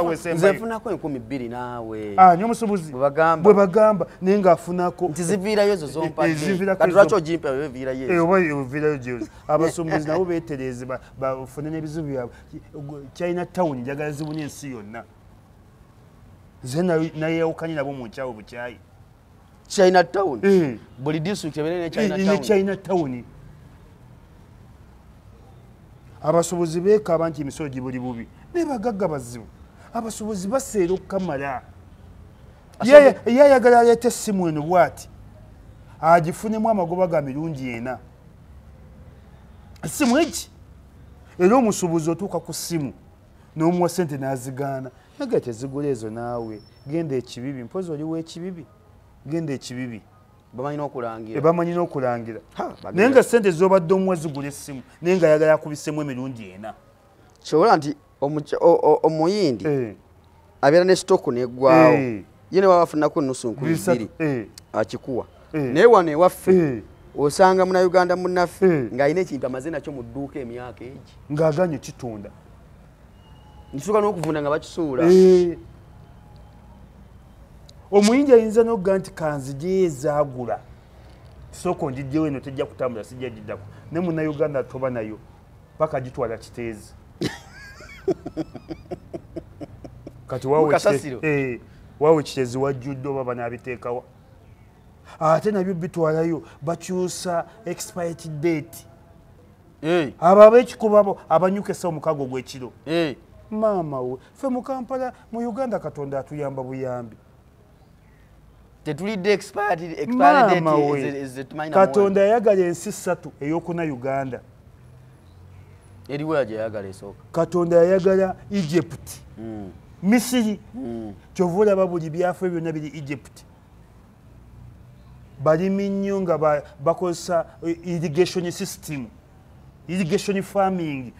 nfunako 20,000 naawe n'omusuubuzi bwe bagamba naye ng'afunako nti ziviirayo ezo zompadde kati lwaki ogimpa weviirayo oba oviirayo gyozi abasuubuzi nabo beetereeze bafune n'ebizibu byabwe China Town njagala zibunye ensi yonna nze nayewukanye nabo mu nkyawe bukyayi China Town buli district ebeere ne China Town abasuubuzi beekaaba nti emisolo gibuli bubi naye bagagga bazibu abasuubuzi baseera okukamala ye ayagala aleeta essimu eno bw'ati agifunemu amagoba ga mirungi ena essimu egi era omusuubuzi otuuka ku ssimu n'omuwa ssente n'azigaana naga tezigula ezo naawe genda ekibibi mpozi oliwo ekibibi genda ekibibi bamanyi n'okulangira naye nga ssente z'obadde omuwa zigula essimu naye nga ayagala akubisemu emirundi ena kyobola nti omuyindi abeera ne sitooku neggwawo ye ne wabafunako nusu 2,000 akikuwa naye wano ewaffe osanga munauganda munnaffe ng'alina ekintu amaze nakyo mu dduuka emyaka egi ng'aganye kitunda nituuka n'okuvunda nga bakisuula omuyinji ayinza n'okugamba nti kanzigye ezaagula sooka onjijjewo eno tejja kutambula sijja giddako ne munauganda toba nayo paka gitwala kiteezi kati waawe kiteezi wajjudde oba banaabiteekawa ate nabyo bitwalayo bakyusa expired date abo ab'ekikubabo abanyukesa omukago gw'ekiro maama we ffe mu Kampala mu Uganda Katonda atuyamba buyambi tetulidde Katonda yayagala ensi 3 ey'okuna Uganda eriwo yagala esooka Katonda yayagala Egypt Misiri kyova olaba buli byafe byonna biri Egypt balimi nnyo nga bakozesa irrigation system irrigation farming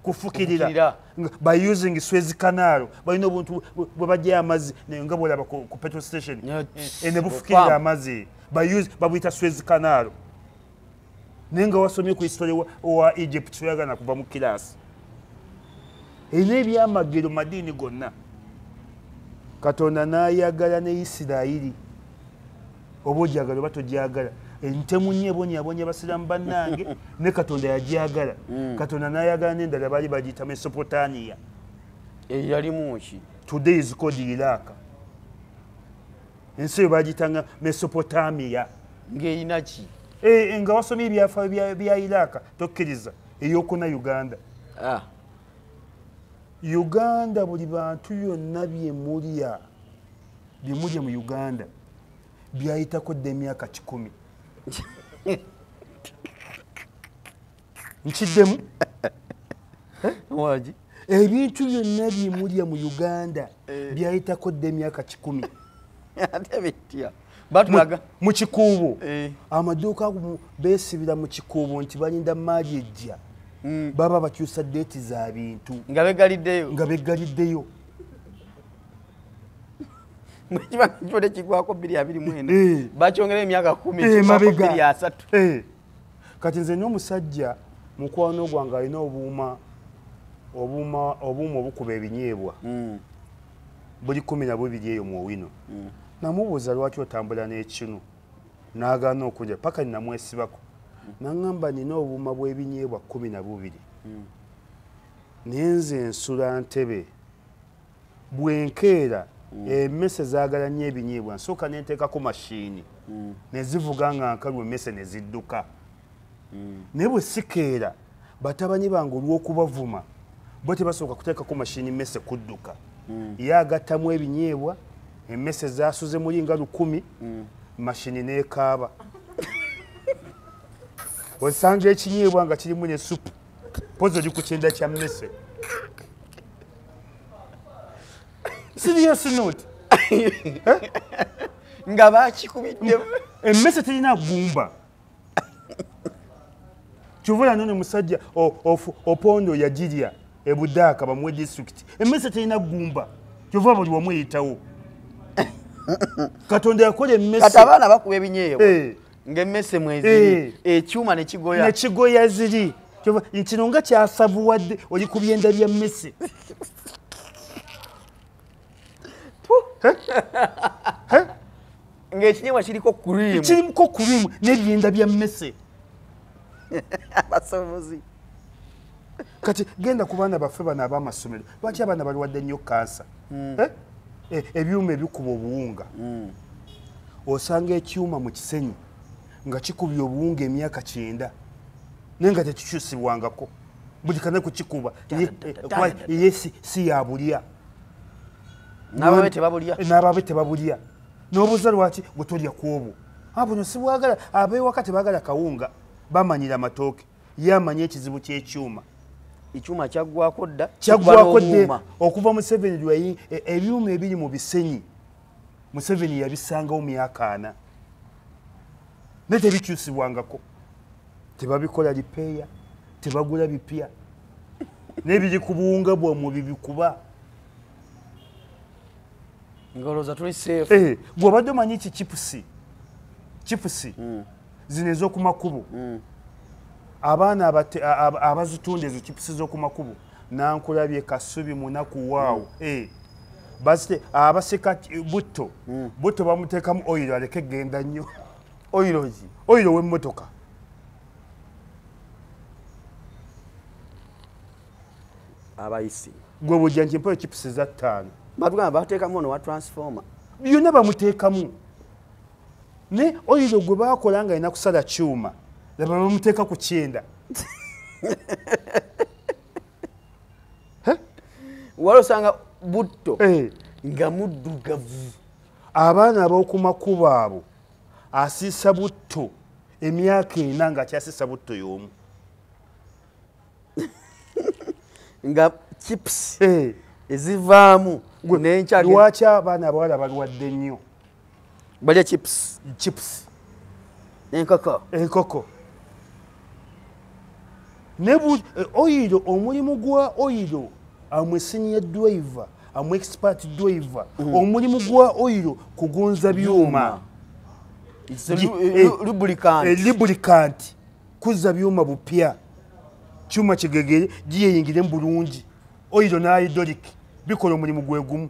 kufukirira by using Suez Canal balina obuntu bwe bajja amazzi nga bwolaba ku petrol station ne bufukirira amazzi babuyita Suez Canal naye nga wasomye ku history wa Egypt toyagana kuva mu kirasi erina ebyamagero madiini gonna Katonda n'ayagala ne Isirayiri oba ogyagala oba togyagala entemu nnyo ebonyabonya abasiraamu bannange ne Katonda yagyagala Katonda n'ayagala n'endala baali bagiyita Mesopotamia eyalimu ki today is called Iraq ensi eyo bagiyitanga Mesopotamia ng'erina ki nga wasomye ebyafaayo bya Iraq tokkiriza ey'okuna Uganda Uganda buli bantu byonna byemulya mu Uganda byayitako dde emyaka 10 nkiddemu waji ebintu byonna byemulya mu Uganda byayitako dde emyaka 10 ate bitya batulaga mu kikuubo amaduuka beesibira mu kikuubo nti balinda maali ejja baba bakyusa deeti za bintu nga beggaliddeyo mukibakitole kigwako 224 bakyongera emyaka 10 kati nze n'omusajja mukwano gwange alina obuuma obukuba ebinyeebwa buli 12 eyo mu Owino namubuuza lwaki otambula n'ekinu n'agaana okulya paka namwesibako naŋŋamba nina obuuma bw'ebinyeebwa 12 naye nze nsula Ntebe bwenkeera emmese zaagala nnyo ebinyeebwa nsooka nenteekako mashiini ne zivuga nga nkalu emmese ne zidduka naye bwe sikeera batabanyi bange olw'okubavuma bo tebasooka kuteekako mashiini mmese kudduka ye agattamu ebinyeebwa emmese zaasuze muli nga 10 mashiini n'ekaaba osanga ekinyeebwa nga kirimu ne supu pozi oli ku kyenda kya mmese serious note nga bakikubiddemu emmese terina gumba kyovula none musajja opondo yagirya ebudaaka bamuwe district emmese terina gumba kyova buli wamu eyitawo katonda yakola emmese kati abaana bakuba ebinyeebwa ng'emmese mweziri ekyuma nekigoya ziri kino nga kyasavuwadde oli ku byenda bya mmese ng'ekinyebwa kiriko kurimu n'ebyenda bya mmese abasobozi kati genda ku baana baffe bano ab'amasomero lwaki abaana balwadde nnyo kansa ebyuma ebikuba obuwunga osanga ekyuma mu kisenyi nga kikubye obuwunga emyaka 9 naye nga tekikyusibwangako buli kana kukikuba ye si yabulya n'ababe tebabulya n'obuuza lwaki bwe tolya ku obwo buno sibwagala ab'ewaka tebagala kawunga bamanyira amatooke ye amanye ekizibu ky'ekyuma ekyuma kyaggwako dda okuva Museveni lwayi ebyuma ebiri mu bisenyi Museveni yabisangawo myaka 4 naye tebikyusibwangako tebabikola lipeeya tebagula bipya n'ebiri ku buwunga bwamwe bibikuba ngoloza tuli safe gw'obadde omanyi ki chipusi zino ez'oku makubo abaana abazitunda ezo chipusi z'oku makubo nankulabye Kasubi munaku waawo basite abaseka butto bamuteekamu oyiro aleke genda nnyo oyiro w'emmotoka abayisi gwe bujja nti mpoyo chipusi za 5 batugamba bateekamu ono wa transformer byonna bamuteekamu ne oyiro gwe bakola nga alina kusala kyuma laba bamuteeka ku 9 wali osanga butto nga muddugavu abaana ab'okumakubo abo asiisa butto emyaka 4 nga akyasiisa butto y'omu nga chips ezivaamu lwaki abaana abawala balwadde nnyo balya chips enkoko oyiro omulimu gwa oyiro amwe senior driver amwe expert driver omulimu gwa oyiro kugonza byuma lubricant kuzza byuma bupya kyuma kigegere giyeyingire mu bulungi oyiro na hydraulic bikola omulimu gwe gumu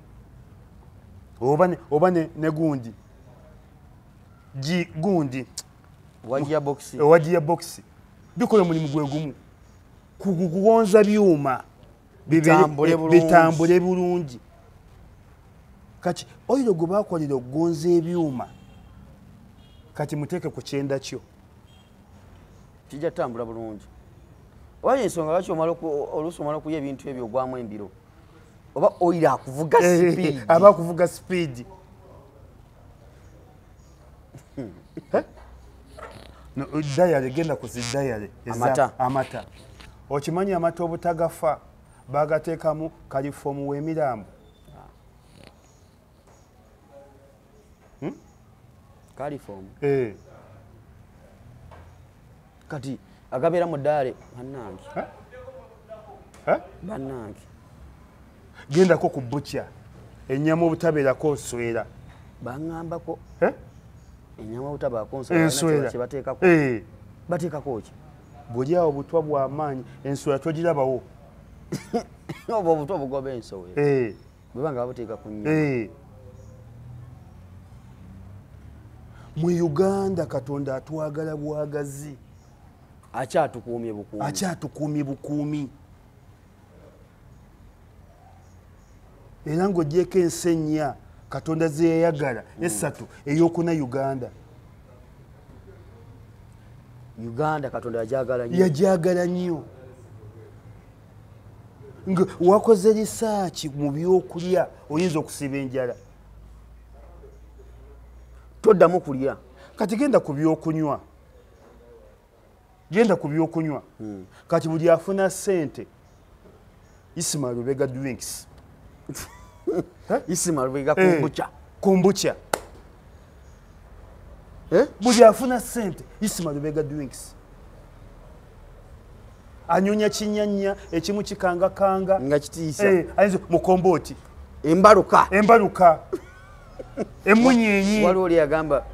oba ne gundi wajia boxi bikola omulimu gwe gumu kugonza byuma bitambule bulungi kati oyiro gwe bakolera okugonza ebyuma kati muteeke ku kyenda kyo kijja tambula bulungi oba ensonga lwaki oluusi omala okulya ebintu ebyo ogwamu embiro oba oyiro akuvuga speed aba akuvuga speed dayale genda ku zidayale amata okimanyi amata obutagafa bagateekamu kalifomu w'emirambo kalifomu kati agabeera mu ddaale bannange gendako ku bukya ennyama obutabeerako nswera baŋŋambako ennyama obutabeerako nswera kyebateekako bateekako ki buli awo obutwa bw'amaanyi enswera togirabawo oba obutwa bugoba ensowera bweba nga babuteeka ku nnyama mu Uganda Katonda atwagala bwagazi akyatukuumye bukuumi era ng'ogyeko ensi ennya Katonda ze yayagala 3 ey'okuna Uganda Katonda yajagala nnyo nga wakoze risaaki mu byokulya oyinza okusiba enjala toddamu kulya kati genda ku byokunywa kati buli afuna ssente Isima Lubega drinks Isima Lubega kombucha buli afuna ssente Isima Lubega drinks anyonya kinyanya ekimu kikangakanga nga kitiisa ayinza mukombooti embaluka emunyenyi waliwo oli yagamba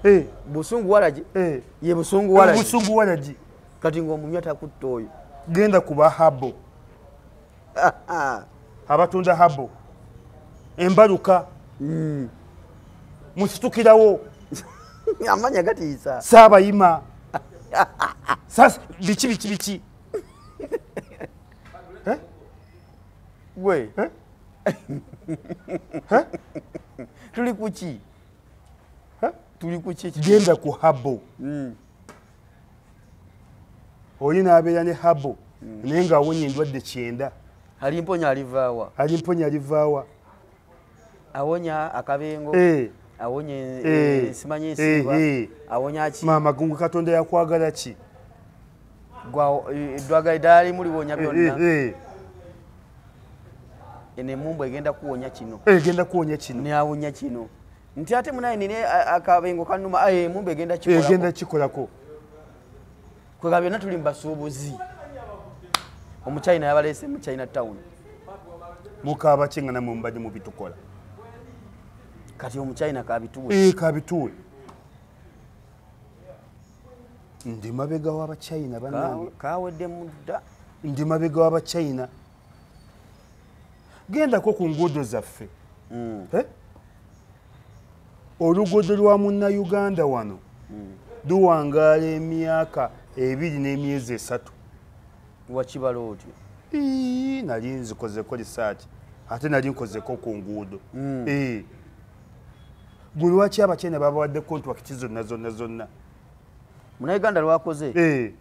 busungu walagi ye busungu walagi kati ng'omunywa takutta oyo genda kuba habo abatunda habo embaluka musitukirawo amanya gatiisa saabayima sasa biki gwe tuli kuki genda ku habo oli n'abeera ne habo naye ng'awonya endwadde 9 alimponya alivaawa awonya akabengo awonya ensimanya ensiba awonya ki maama gungu Katonda yakwagala ki eddwagala eddala limu liwonya byonna eno emumbu egenda kuwonya kino neawonya kino nti ate munaye nine akabengo kanuma emumbu egenda kikolako kwega byonna tuli mu basuubuzi omuchina yabaleese mu China town mukaaba kingana mu mbadde mu bitukola kati omuchina kabituwe kabituwe ndi mabega w'Abachina bannange kawedde mudda ndi mabega w'Abachina gendako ku nguudo zaffe oluguudo lwa Munnayuganda wano luwangaala emyaka 2 n'emyezi 3 wakibala otyo nali nzikozeko research ate nali nkozeko ku nguudo gwe lwaki Abachina babawadde contract zonna Munnayuganda lwakoze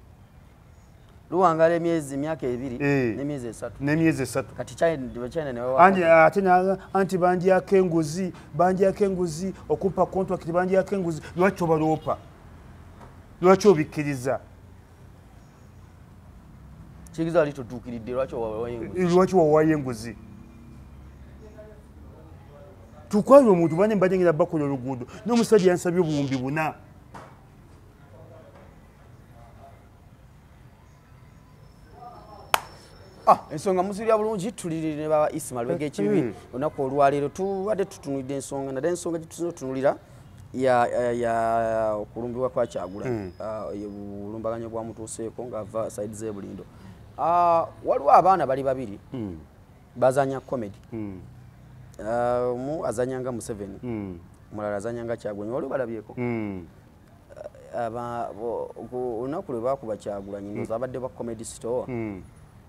luwangaala emyaka 2 n'emyezi 3 kati China ne anti bandyako enguzi okumpa contract bandyako enguzi lwaki obaloopa lwaki obikkiriza kigiza ali tutuukiridde lwaki wawayo enguzi tukwalira omuntu bane mbadde ngenda bakola oluguudo n'omusajja yansabye obuwumbi 4 ensonga muzirya bulungi tuliri ne baba Isima Lubega ekibibi olunaku olwaleero tubadde tutunulidde ensonga naddala ensonga gyetusinza otunulira ya okulumbibwa kwa Kyagulanyi obulumbaganyo bwamutuuseeko ng'ava saidi z'ebulindo waliwo abaana bali babiri bazanya comedy omu azanyanga Museveni omulala azanyanga Kyagulanyi waliwo balabyeko olunaku lwe bakuba Kyagulanyi ndoza abadde ba comedy store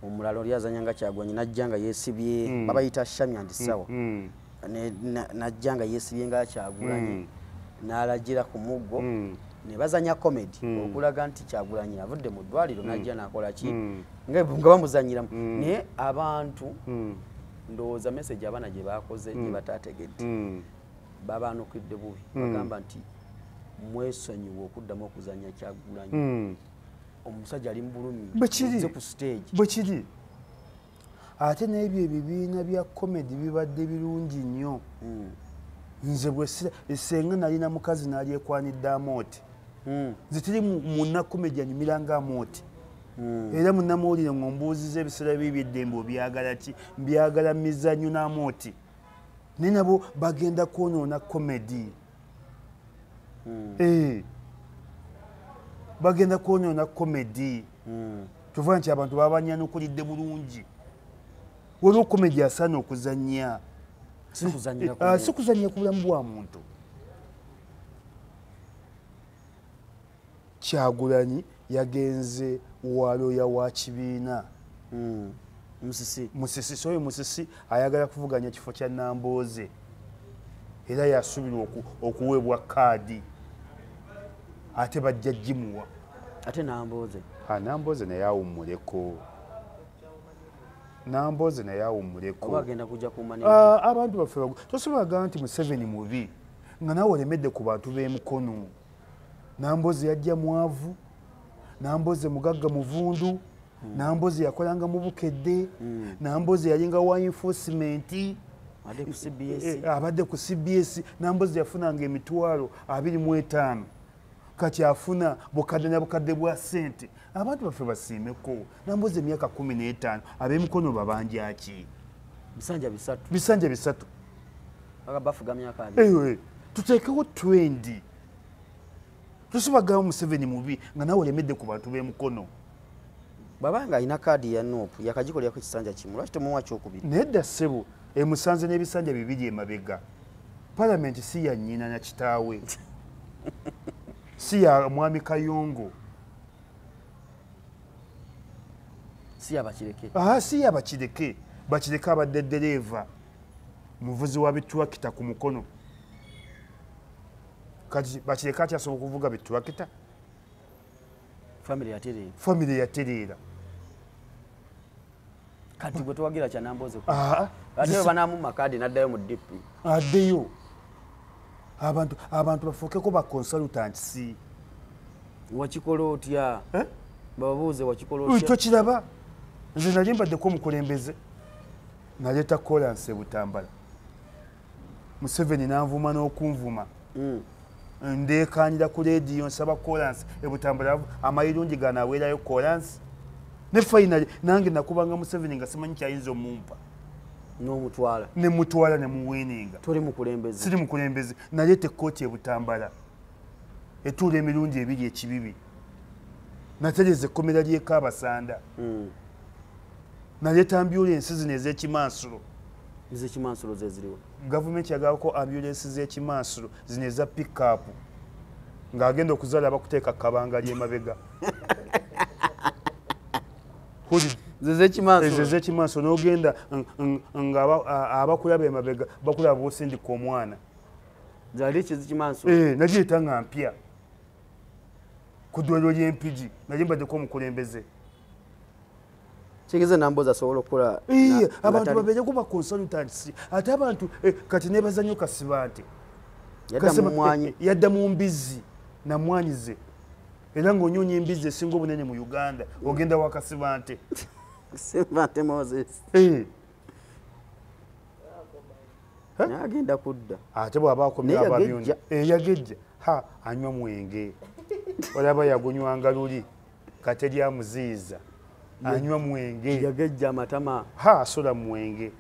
omulala oli azanyanga Kyagulanyi najja nga yeesibye babayita shamya ndi sawa najja nga yeesibye nga Kyagulanyi n'alagira ku muggo ne bazanya comedy okulaga nti Kyagulanyi avudde mu ddwaliro najja n'akola ki nga bamuzanyiramu naye abantu ndowooza message abaana gye bakoze gye bataategedde babaanukidde bubi bagamba nti mwesonyiwe okuddamu okuzanya Kyagulanyi omusajja ali mu bulumi ku stage bwekiri ate n'ebyo ebibiina bya comedy bibadde birungi nnyo nze bwesenga nalina mukazi nalyekwanidde amooti zitiri munnakomedi anyumiranga amooti era munnamawulire ng'ombuuziza ebiseera by'eby'eddembe obyagala ki mbyagala mizannyo n'amooti naye nabo bagenda kwonoona komedi bagenda kwonoona komedi tuva nti abantu babanyanukulidde bulungi waliwo komedi asaana okuzannya si kuzannya ku bulamu bwa muntu Kyagulanyi yagenze waloya wa kibiina Musisi soyo Musisi ayagala kuvuganya kifo kya Nambooze era yasubirwa okuweebwa kaadi ate bajja gimuwa ate Nambooze Nambooze naye awummuleko bagenda kujja kumanya abantu baffe tosobola nti Museveni mubi nga nawe olemedde ku bantu b'emikono Nambooze yajja mwavu Nambooze mugagga muvundu Nambooze yakolanga mu Bukedde Nambooze yalinga wa enforcement abadde ku CBS Nambooze yafunanga emitwalo 25 kati afuna bukadde na bukadde bwa ssente abantu baffe basiimeko nambuza emyaka 15 ab'emikono babanja ki bisanja bisatu ewe tuteekewo twendi tusibagamu Museveni mubi nga nawe olemedde ku bantu b'emikono babanga alina kaadi ya NOP yakagikolyako ekisanja kimu lwaki temuwa kyokubiri nedda ssebo emusanze n'ebisanja bibiri emabega palamenti si ya nnyina na kitaawe si ya mwami Kayongo si abakireke si abakireke bakireke abadde ddereeva muvuzi wa bitulakita ku mukono kati bakireke akyasobola okuvuga bitulakita famire yatereera kati gwe towagira kyanamboze ate banamuma kaadi n'addayo mu DP addeyo abantu bafuukeko ba consultants wakikola otya babuuze wakikola otya tokiraba nze nali mbaddeko omukulembeze naleeta kolansi ebutambala Museveni nanvuma n'okunvuma ndeekanyira ku leediyo nsaba kolansi ebutambala amayirungi ganaweerayo kolansi ne finally nange nakubanga Museveni nga simanyi kyayinza omumpa n'omutwala nemutwala nemuweninga toli mukulembeze siri mukulembeze naleeta ekkooti ebutambala etuula emirundi ebiri ekibibi natereza ekkomera ly'Ekaabasanda naleeta ambulensi zino ez'ekimansulo zeziriwo gavumenti yagawako ambulensi z'ekimansulo zino eza pick-up ng'agenda okuzaala abakuteeka kabanga ly'emabega zezekimanso n'ogenda nga abakulaba emabega bakulaba bosindika omwana nagiyita nga mpya ku ddwaliro ly'empigi naye mbaddeko omukulembeze kigeze namboza asobola okukola abantu babeereko ba consultants ate abantu kati nebaza nnyo Kasiba nti yadda mu mbizzi namwanyize era ng'onyoonya embizzi esinga obunene mu Uganda ogenda wa Kasiba nti Sivante Moses agenda kudda ate bw'aba akomera ababyunda yagejja anywa mwenge olaba yagunywanga luli kate lyamuziiza anywa mwenge yagejja amatama asola mwenge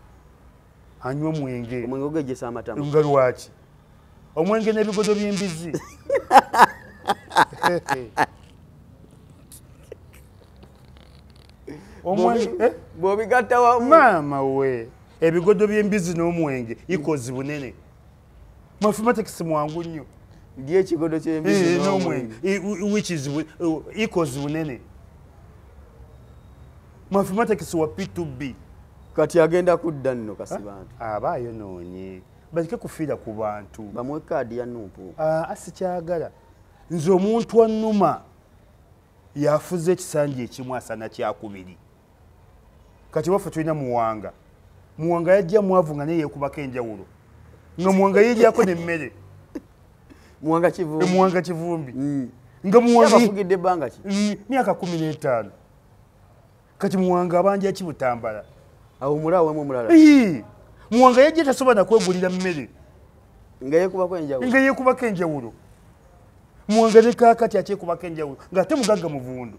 anywa mwenge omwenge ogejjesa amatama nga lwaki omwenge n'ebigodo by'embizzi bw'obigatta wamu maama we ebigodo by'embizzi n'omwenge ikozi bunene mathematics mwangu nnyo ndi ekigodo ky'embizzi n'omwenge which is ikozi bunene mathematics wa P2B kati agenda kudda nno Kasiba nti aba ayonoonye baleke kufiira ku bantu bamuwe kaadi ya NUP sikyagala nze omuntu annuma yafuze ekisanja ekimu asana kyakubiri kati waffe tulina Muwanga yajja mwavu nga naye yeekubako enjawulo nga Muwanga yeeryako n'emmere Muwanga Kivumbi nga Muwanga ebbanga ki myaka 15 kati Muwanga abanja kibutambala awo mulaawe mulala Muwanga yajja tasobola nakwegulira mmere nga yeekubako enjawulo Muwanga ne kaakati akyekubako enjawulo ng'ate mugagga Muvundu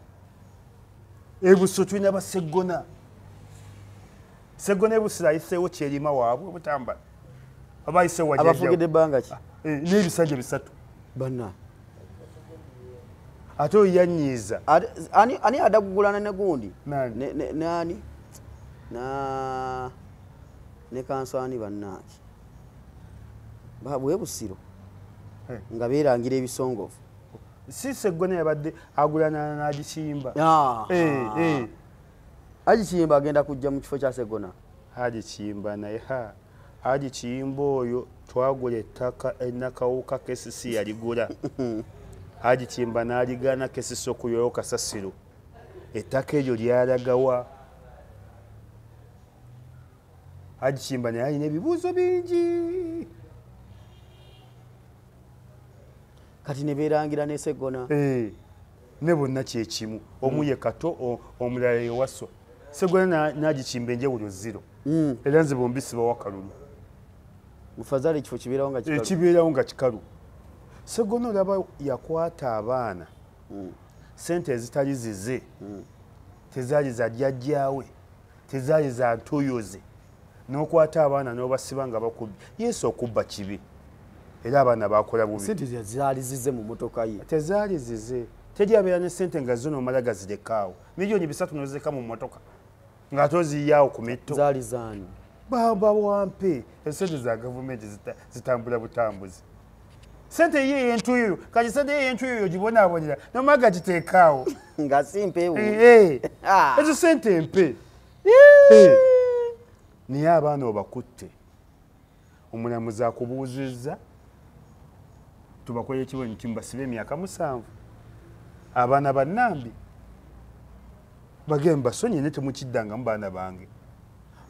ebuso tulina baseggona ebusira ayiseewo kyerima waabwe obutambala aba ayiseewo abafugidde ebbanga ki n'ebisanja bisatu banna ate oyo yanyiiza ani adagugulana ne gundi nani ne kanswani bannaki babwebusiro nga beerangira ebisongovu si Seggona yabadde agulana n'agikimba agikimba agenda kujja mu kifo kya Seggona agikimba naye agikimba oyo twagula ettaka enakawuka kesisi yaligula agikimba n'aligana kesisi okuyoyo kasasiro ettaka eryo lyalagawa agikimba naye alina ebibuuzo bingi kati ne beerangira ne Seggona ne bonna kyekimu omu ye Kato omulala ye Waswa Seggona n'agikimba enjawulo 0 era nze bombi sibawa kalulu mufazali ekifo kibeerawo nga kikalu nga kikalu Segono olaba yakwata abaana sente ezitali zize tezaali za jjajjaawe tezaali za ntuyoze n'okwata abaana n'obasiba nga bakubbi Yesu okubba kibi era abaana bakola bubi sente zaali zize mu motoka ye tezaali zize teri abeera ne sente nga zo nomala gazirekaawo miliyoni 3 nozireka mu motoka nga toziyaawo ku mitto zaali zaani baba wampe esente za gavumenti zitambula butambuzi sente ye yentuyo kati sente ye yentuyo gibonaabonera nomala gagiteekaawo nga simpeewo ezo sente mpe naye abaana obakutte omulamuzi akubuuzizza tubakolera ekibonerezo nti mbasibe emyaka 7 abaana bannambi bagenda basonye ne temukiddangamu baana bange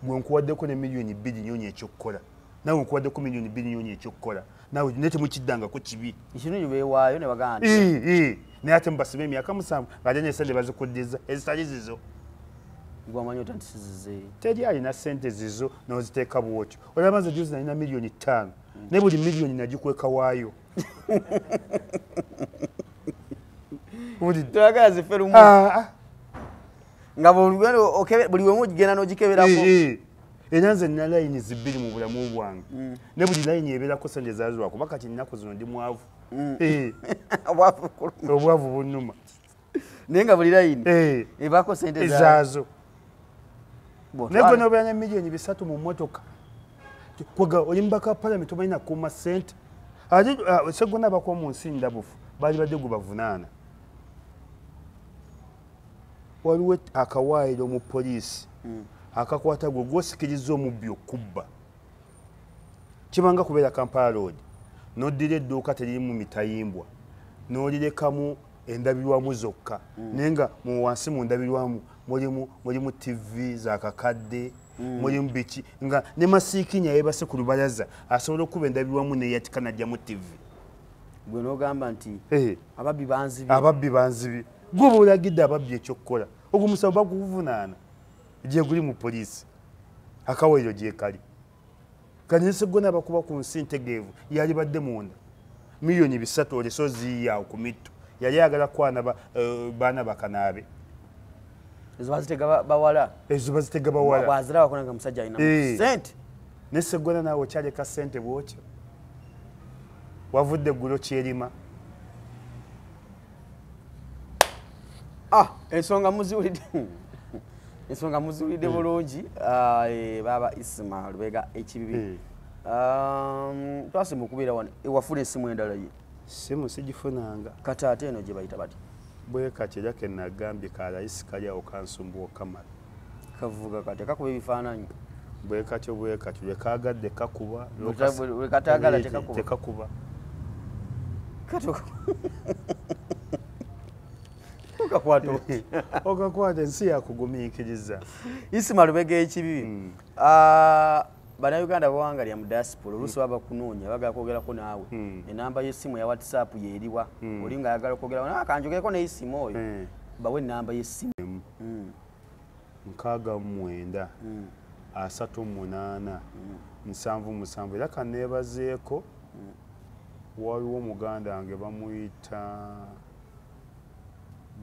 gwe nkuwaddeko ne miliyoni 2 nyonya ekyokukola nawe nkuwaddeko miliyoni 2 nyonya ekyokukola nawe ne temukiddangako kibi ekinu beewaayo ne bagamba naye ate mubasibe emyaka 7 ng'ate n'esente bazikuddiza ezitali zizo gwamanyi otanti sizize teri alina sente zizo n'oziteeka bwotyo olaba nze juzi nalina miliyoni 5 ne buli miliyoni nagikweka waayo twagala zife lumu nga buli wemu ogigenda n'ogikeberako era nze nina layini zibbiri mu bulamu bwange ne buli layini ebeerako sente zaazirwa kuba kati nnaku zino ndi mwavu obwavu bunnuma naye nga buli layini ebaako sente zaazo naye gwe n'obeera ne miliyoni 3 mu mmotoka kwega oli mubaka palamenti obalina kuuma sente ate segona abakuwa mu nsi ndabufu baali badde gwe bavunaana waliwo akawaayiro mu poliisi akakwata gwe gwosikiriza omubbi okubba kibanga kubeera Kampala Road n'oddira edduuka teririmu mitayimbwa n'olirekamu endabirwamu zokka naye nga wansi mu ndabirwamu mulimu TV za kakadde mulimu biki nga ne masiikinya yeebase ku lubalaza asobola okuba endabirwamu neyatika najjamu TV gwe n'ogamba nti ababbi banzibye gwe olagidde ababbi ekyokukola ogwo musawo baguvunaana gye guli mu poliisi akawairo gyekali kati Segona abakuba ku nsi ntegeevu yali badde munda miliyoni 3 oleso ziyaawo ku mitto yali ayagala kwana baana bakanaabe ezo bazitega bawala wazira wakonanga musajja alina sente ne Segona naawe okyaleka sente bwotyo wavudde eggulo kyerima ensonga muziwulidde bulungi baba Isma Lubega ekibibi twasema okubeera wano ewafuna essimu endala ye simu sigifunanga kati ate eno gye bayita bati bwe kati era ke nagambye kalayisi kali awo kansumbuwa kamala kavuga kati kakuba ebifaananyi bwe katyo lwekaagadde kakuba lwekatagala tekakuba okakwata ensi yakugumiikiriza Isma Lubega ekibibi bannayuganda bawangalya mu diaspora oluusi baba kunoonya bagala kwogerako naawe enamba y'essimu ya WhatsApp yeeriwa oli nga ayagala kwogera kanjogereko n'essimu oyo bawe enamba y'essimu 69 38 77 era kanneebazeeko waliwo omuganda wange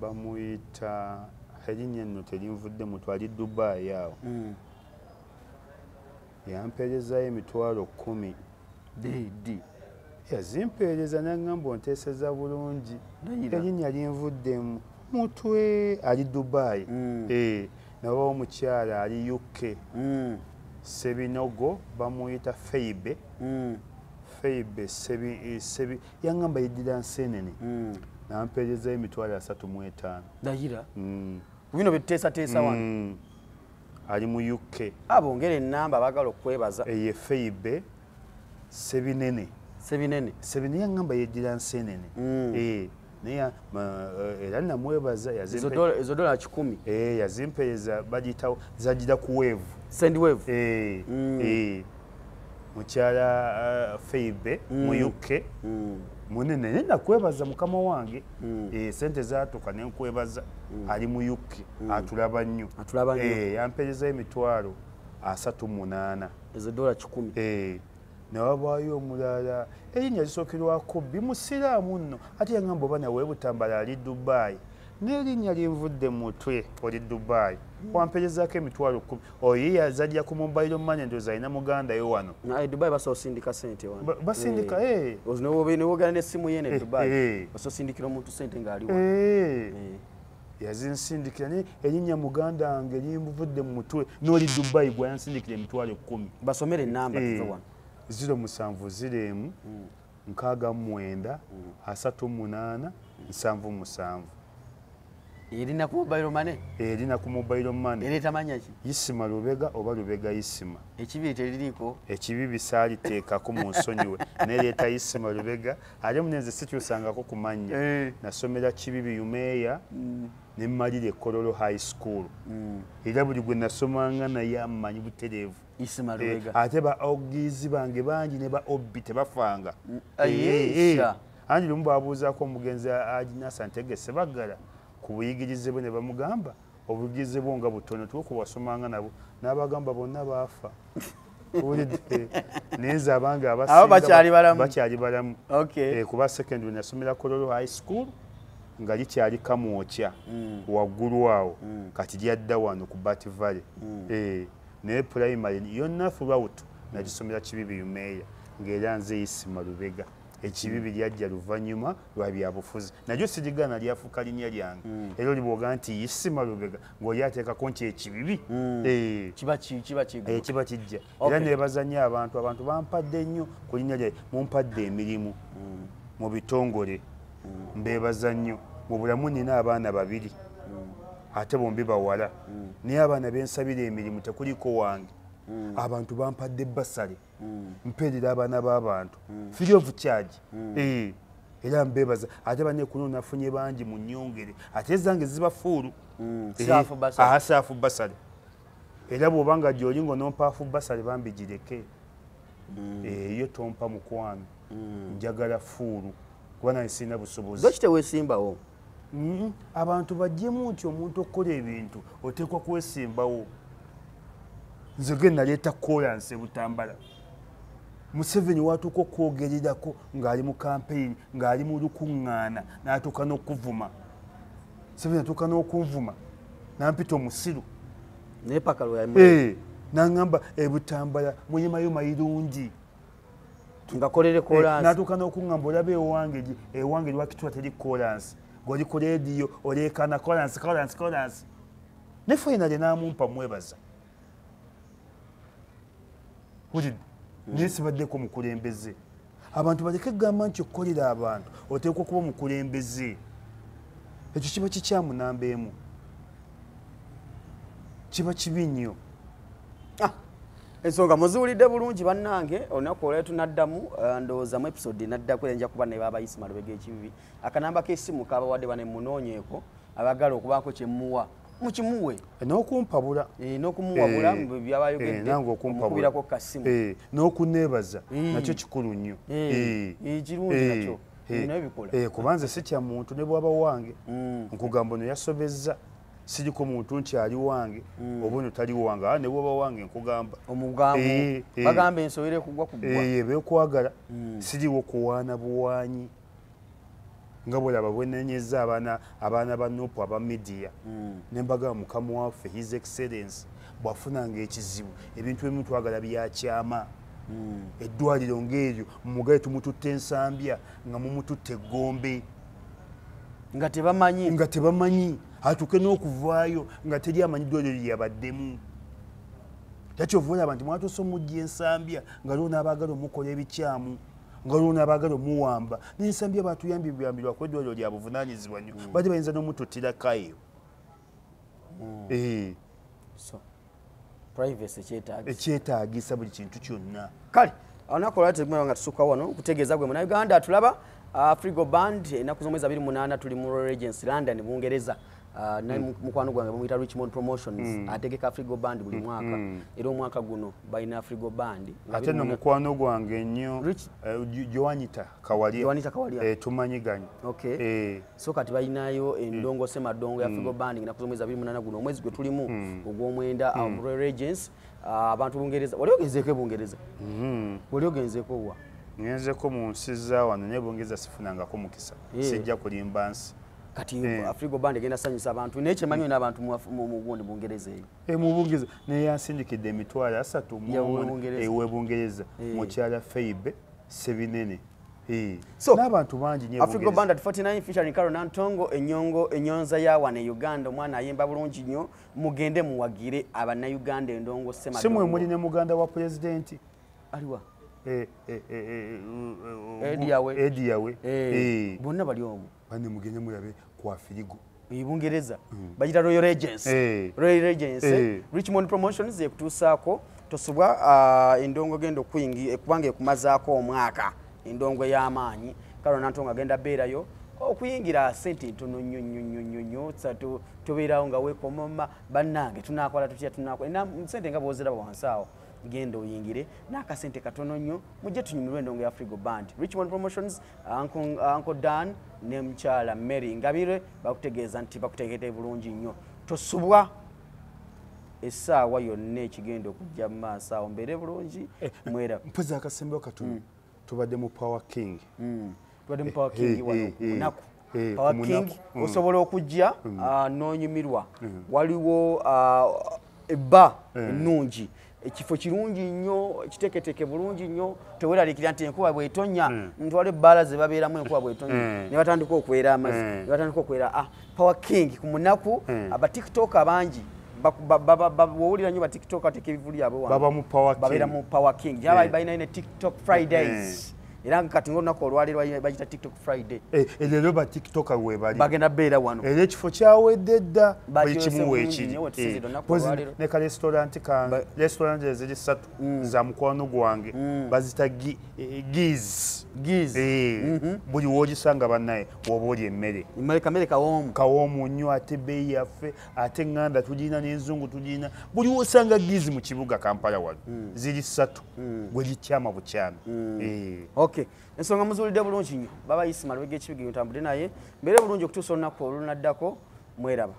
bamuyita erinnya enno terinvudde mutu ali Dubai awo yampeerezayo $10,000 yazimpeereza naŋŋamba onteeseza bulungi erinnya linvuddemu mutwe ali Dubai nabawo omukyala ali UK Sebinogo bamuyita Feibe Sebi yaŋŋamba yeddira Nseenene nampeerezayo $35,000 dayira bino betuteesateesa wano ali mu UK abongera ennamba bagala okwebaza eye Feibe Sebinene yaŋŋamba yeddira Nseenene naye era namwebaza ezo dola 10 yazimpeereza bagiyitawo zagira ku weevu mukyala Feibe mu UK munene naye nakwebaza mukama wange sente zatuuka nenkwebaza ali mu UK atulaba nnyo yampeerezayo $38,000 ezo dola 10 ne wabaayo omulala erinnya lisookerwako bimusiraamu nno ate yagamba oba nawe Butambala ali Dubai n'erinnya linvudde mu mutwe oli Dubai wamperezaako emitwalo 10 oyo yazajja ku mobile money ndowooza alina muganda yo wano Dubai basosindika sente wano basindika newogana n'essimu ye ne Dubai basosindikira omuntu sente ng'ali wano yazinsindikira naye erinnya muganda wange linvudde mu mutwe n'oli Dubai gwe yansindikira emitwalo 10 basomere enamba tuve wano 0701 69 38 77 erina ku mobile money erina ku mobile money ereeta mannya ki Isima Lubega oba Lubega Isima ekibiri teririiko ekibibi saaliteekako mu nsonyiwe nereeta Isima Lubega ate munenze sikyusangako ku mannya nasomera kibibi Yumeya ne mmalira Kololo High School era buli gwe nasomanga naye amanyi butereevu Isima Lubega ate ba ogizi bange bangi ne ba obbi tebafanga anti lumu baabuuzaako omugenzi Ajinasa Ntegese Bagala ku buyigirize bwe ne bamugamba obuyigirize bwo nga butono tuku wasomanga nabo n'abagamba bonna baafa ulidde neza abange abasinga bakyali balamu kuba secondary nasomera Kololo High School nga likyali Kamwokya waggulu awo kati lyadda wano ku Bat Valley naye primary yonna throughout nagisomera kibibi Yumeya ng'era nze Isima Lubega ekibibi lyajja luvannyuma lwa byabufuzi najyo sirigana lyafuuka linnya lyange era olibwoga nti Isima Lubega ng'oli ateekako nti ekibibi kiba kijja era neebaza nnyo abantu bampadde nnyo ku linnya lyange mumpadde emirimu mu bitongole mbeebaza nnyo mu bulamu nina abaana 2 ate bombi bawala naye abaana bensabira emirimu tekuliko wange abantu bampadde basale mperera abaana b'abantu free of charge era mbeebaza ate banne kuno nafunye bangi mu nnyongere ate ezange ziba fuulu saafu basale era bw'obanga gy'oli ng'onompaafu basale bambigireke eyo tompa mukwano njagala fuulu kuba naye sirina busobozi lwaki teweesimbawo abantu bajjemu nti omuntu okukola ebintu oteekwa kwesimbawo nze ge naleeta kolansi Butambala Museveni watuuka okwogererako ng'ali mu campaign ng'ali mu lukuŋŋaana n'atuuka n'okuvuma Museveni atuuka n'okunvuma nampita omusiru naye paka n'aŋŋamba Butambala muyimayo mayirungi ngakolere kolansi n'atuuka n'okuŋŋamba olaba ewange lwakitula teri kolansi ng'oli ku leediyo oleekana kolansi ne finally n'amumpa mwebaza naye sibaddeko mukulembeze abantu baleke kugamba nti okukolera abantu oteekwa kuba mukulembeze ekyo kiba kikyamu namba emu kiba kibi nnyo ensonga muziwulidde bulungi bannange olunaku olwali tunaddamu ndowooza mu episode naddako enja kuba naye baba Isima Lubega ekibibi akanamba k'essimu kabawadde bane munoonyeeko abagala okubaako kye muwa mukimuwe n'okumpabula n'okumuwabula byabayogedde okukubirako kasimu n'okuneebaza nakyo kikulu nnyo kirungi nakyo naye bikola kubanze si kya muntu ne bwaba wange nkugamba ono yasobezza siriko muntu nti ali wange oba ono tali wange ne bwaba wange nkugamba omugambo bagamba ensobere kugwa beekwagala siriwo kuwaana buwaanyi nga bwolaba bwenenyeza abaana ba Nuupu aba media ne mbagamba mukama waffe His Excellency bwafunanga ekizibu ebintu ebimu twagala byakyama eddwaliro ng'eryo mumugaye tumututte ensambya nga mumututte Gombe nga tebamanyi atuuke n'okuvaayo nga teri amanyi ddwaliro lyeyabaddemu takyovula abantu mwatuuse omujja ensambya nga lwona abaagala omukola ebikyamu nga lwona abaagala omuwamba n'ensambya batuyambye buyambirwa ku eddwaliro lya buvunaanyizibwa nnyo badde bayinza n'omututtira kayo ekyetaagisa buli kintu kyonna kale olunaku olwali tegumala nga tusukka wano okutegeeza gwe munnayuganda atulaba Frigo Band ennaku z'omwezi 28 tuli mu Royal Regency London Bungereza naye mukwano gwange bamuyita Richmond Promotions ategeka Frigo Band buli mwaka era omwaka guno balina Frigo Band ate no mukwano gwange nnyo Joanita Kawalia tumanyiganye so kati balinayo endongo semadongo ya Frigo Band na kuzomweza 28 guno omwezi gwe tulimu ogw'omwenda Royal Regents abantu Bungereza wali ogenzeko Bungereza wali ogenzeko wa ngenzeko mu nsi za wano ne Bungereza sifunangako mukisa sijja kulimba nsi kati Frigo Band egenda sanyusa abantu neche manyo n'abantu mu gundi Bungereza mu Bungereza ne yansindikidde emitwalo 3 ewe Bungereza mu kyala Feibe Sebinene so n'abantu bangi nyo Frigo Band at 49 featuring Carol Nantongo enyonza ya wane Uganda omwana ayemba bulungi nnyo mugende muwagire abana Uganda endongo sema simwe muli ne muganda wa president aliwa Ediyawe bonna bali omwo bane mugende mulabe kwa Frigo Bungereza bagita Royal Regents Richmond Promotions ekutusaako tosubwa endongo gendo kwingi ekubanga ekumazaako omwaka endongo y'amaanyi Carol Nantongo agenda beerayo okuyingira sente ntono nnyo tsatu tobeerawo nga weekomoma bannange tunakola tutya tunakola sente nga bwoziraba wansi awo genda oyingire n'akasente katono nnyo mujje tunyumirwe endongo ya Frigo Band Richmond Promotions Uncle Dan ne mukyala Mary Ngabire bakutegeeza nti bakutegete bulungi nnyo tosubwa essaawa yonna ekigenda okujja mu maaso awo mbeere bulungi mwera mpozi akasembewo katono tubadde mu Power King tubadde mu Power King wano munaku Power King osobola okujja n'onyumirwa waliwo ebba ennungi ekifo kirungi nnyo ekiteeketeke bulungi nnyo teweraliikirira nti enkuba bw'etonnya ntwala ebbaala ze babeeramu enkuba bw'etonnya ne batandika okwera amazzi ne batandika okwera Power King ku munaku abatiktok abangi bwowulira nnyo batiktok ateeka ebivuli abo babeera mu Power King gyaba balina ne TikTok Fridays era kati ng'olunaku olwaleero bagita TikTok Friday leero ba TikTok webali bagenda beera wano era ekifo kyawedde dda buli kimu weekiri ne ka restaurant eziri 3 za mukwano gwange bazita Giz buli woogisanga bannaye woba oli emmere kamere kawoomu nnyo ate beeyi yaffe ate nganda tugirina n'enzungu tugirina buli woosanga Giz mu kibuga Kampala wano ziri 3 gwe likyama bukyami Okay. Ensonga muzuulidde bulungi nnyo baba Ismail weg'ekibiga ntambudde naye mbeere bulungi okutuusa olunaku olunaddako mweraba